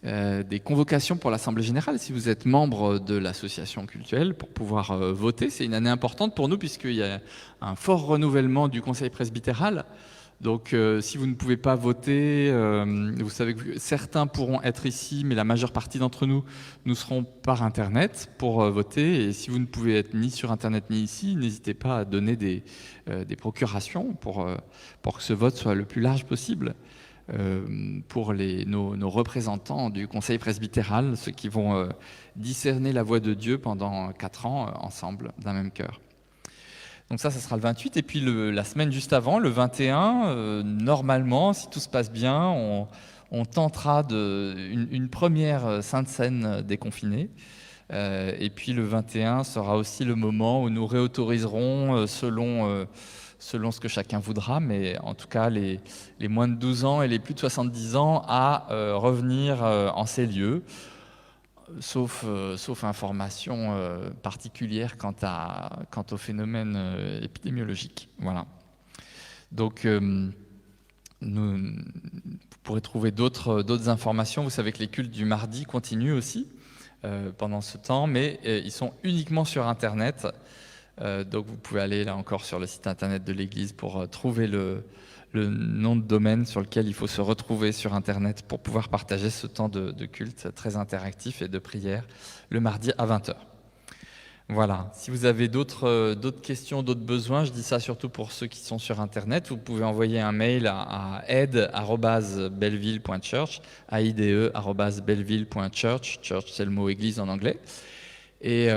des convocations pour l'Assemblée Générale, si vous êtes membre de l'association cultuelle, pour pouvoir voter. C'est une année importante pour nous, puisqu'il y a un fort renouvellement du Conseil presbytéral. Donc, si vous ne pouvez pas voter, vous savez que certains pourront être ici, mais la majeure partie d'entre nous serons par Internet pour voter. Et si vous ne pouvez être ni sur Internet ni ici, n'hésitez pas à donner des procurations pour que ce vote soit le plus large possible pour nos représentants du Conseil presbytéral, ceux qui vont discerner la voix de Dieu pendant 4 ans ensemble, d'un même cœur. Donc ça sera le 28. Et puis la semaine juste avant, le 21, normalement, si tout se passe bien, on tentera une première Sainte Seine déconfinée. Et puis le 21 sera aussi le moment où nous réautoriserons selon ce que chacun voudra, mais en tout cas les moins de 12 ans et les plus de 70 ans à revenir en ces lieux, sauf information particulière quant au phénomène épidémiologique. Voilà. Donc, vous pourrez trouver d'autres informations. Vous savez que les cultes du mardi continuent aussi pendant ce temps, mais ils sont uniquement sur Internet. Donc, vous pouvez aller là encore sur le site Internet de l'Église pour trouver le nom de domaine sur lequel il faut se retrouver sur Internet pour pouvoir partager ce temps de culte très interactif et de prière le mardi à 20h. Voilà. Si vous avez d'autres questions, d'autres besoins, je dis ça surtout pour ceux qui sont sur Internet, vous pouvez envoyer un mail à aide@belleville.church, aide@belleville.church, church c'est le mot église en anglais. Et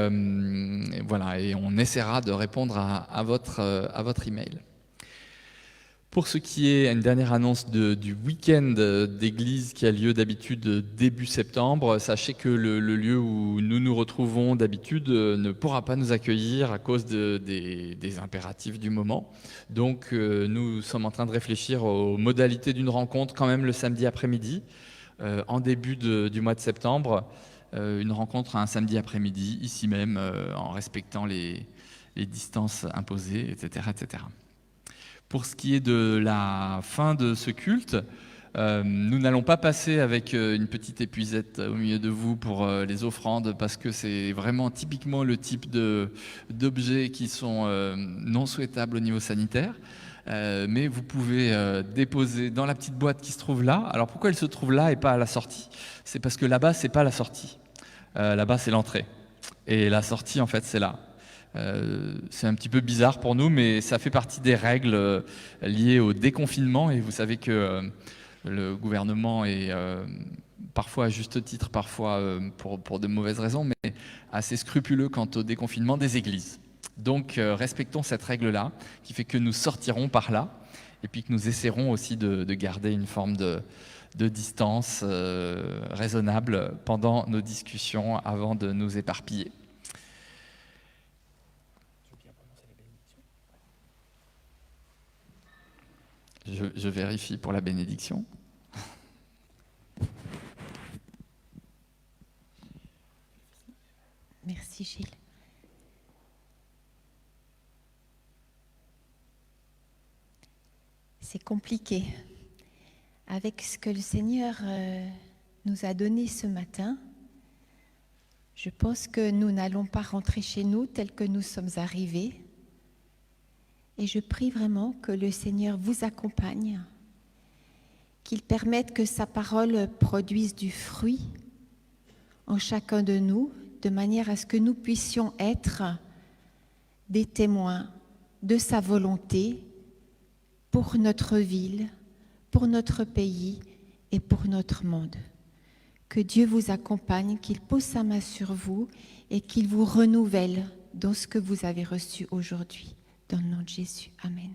voilà, et on essaiera de répondre à votre email. Pour ce qui est une dernière annonce du week-end d'église qui a lieu d'habitude début septembre, sachez que le lieu où nous nous retrouvons d'habitude ne pourra pas nous accueillir à cause des impératifs du moment. Donc nous sommes en train de réfléchir aux modalités d'une rencontre quand même le samedi après-midi, en début du mois de septembre. Une rencontre un samedi après-midi, ici même, en respectant les distances imposées, etc., etc. Pour ce qui est de la fin de ce culte, nous n'allons pas passer avec une petite épuisette au milieu de vous pour les offrandes, parce que c'est vraiment typiquement le type d'objets qui sont non souhaitables au niveau sanitaire. Mais vous pouvez déposer dans la petite boîte qui se trouve là. Alors pourquoi elle se trouve là et pas à la sortie ? C'est parce que là-bas, c'est pas la sortie. Là-bas, c'est l'entrée. Et la sortie, en fait, c'est là. C'est un petit peu bizarre pour nous, mais ça fait partie des règles liées au déconfinement. Et vous savez que le gouvernement est parfois à juste titre, parfois pour de mauvaises raisons, mais assez scrupuleux quant au déconfinement des églises. Donc respectons cette règle-là, qui fait que nous sortirons par là, et puis que nous essaierons aussi de garder une forme de distance raisonnable pendant nos discussions avant de nous éparpiller. Je vérifie pour la bénédiction. Merci Gilles. C'est compliqué. Avec ce que le Seigneur nous a donné ce matin, je pense que nous n'allons pas rentrer chez nous tel que nous sommes arrivés. Et je prie vraiment que le Seigneur vous accompagne, qu'il permette que sa parole produise du fruit en chacun de nous, de manière à ce que nous puissions être des témoins de sa volonté pour notre ville, pour notre pays et pour notre monde. Que Dieu vous accompagne, qu'il pose sa main sur vous et qu'il vous renouvelle dans ce que vous avez reçu aujourd'hui. Dans le nom de Jésus. Amen.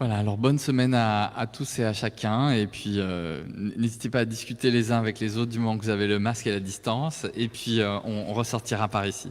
Voilà, alors bonne semaine à tous et à chacun. Et puis, n'hésitez pas à discuter les uns avec les autres du moment que vous avez le masque et la distance. Et puis, on ressortira par ici.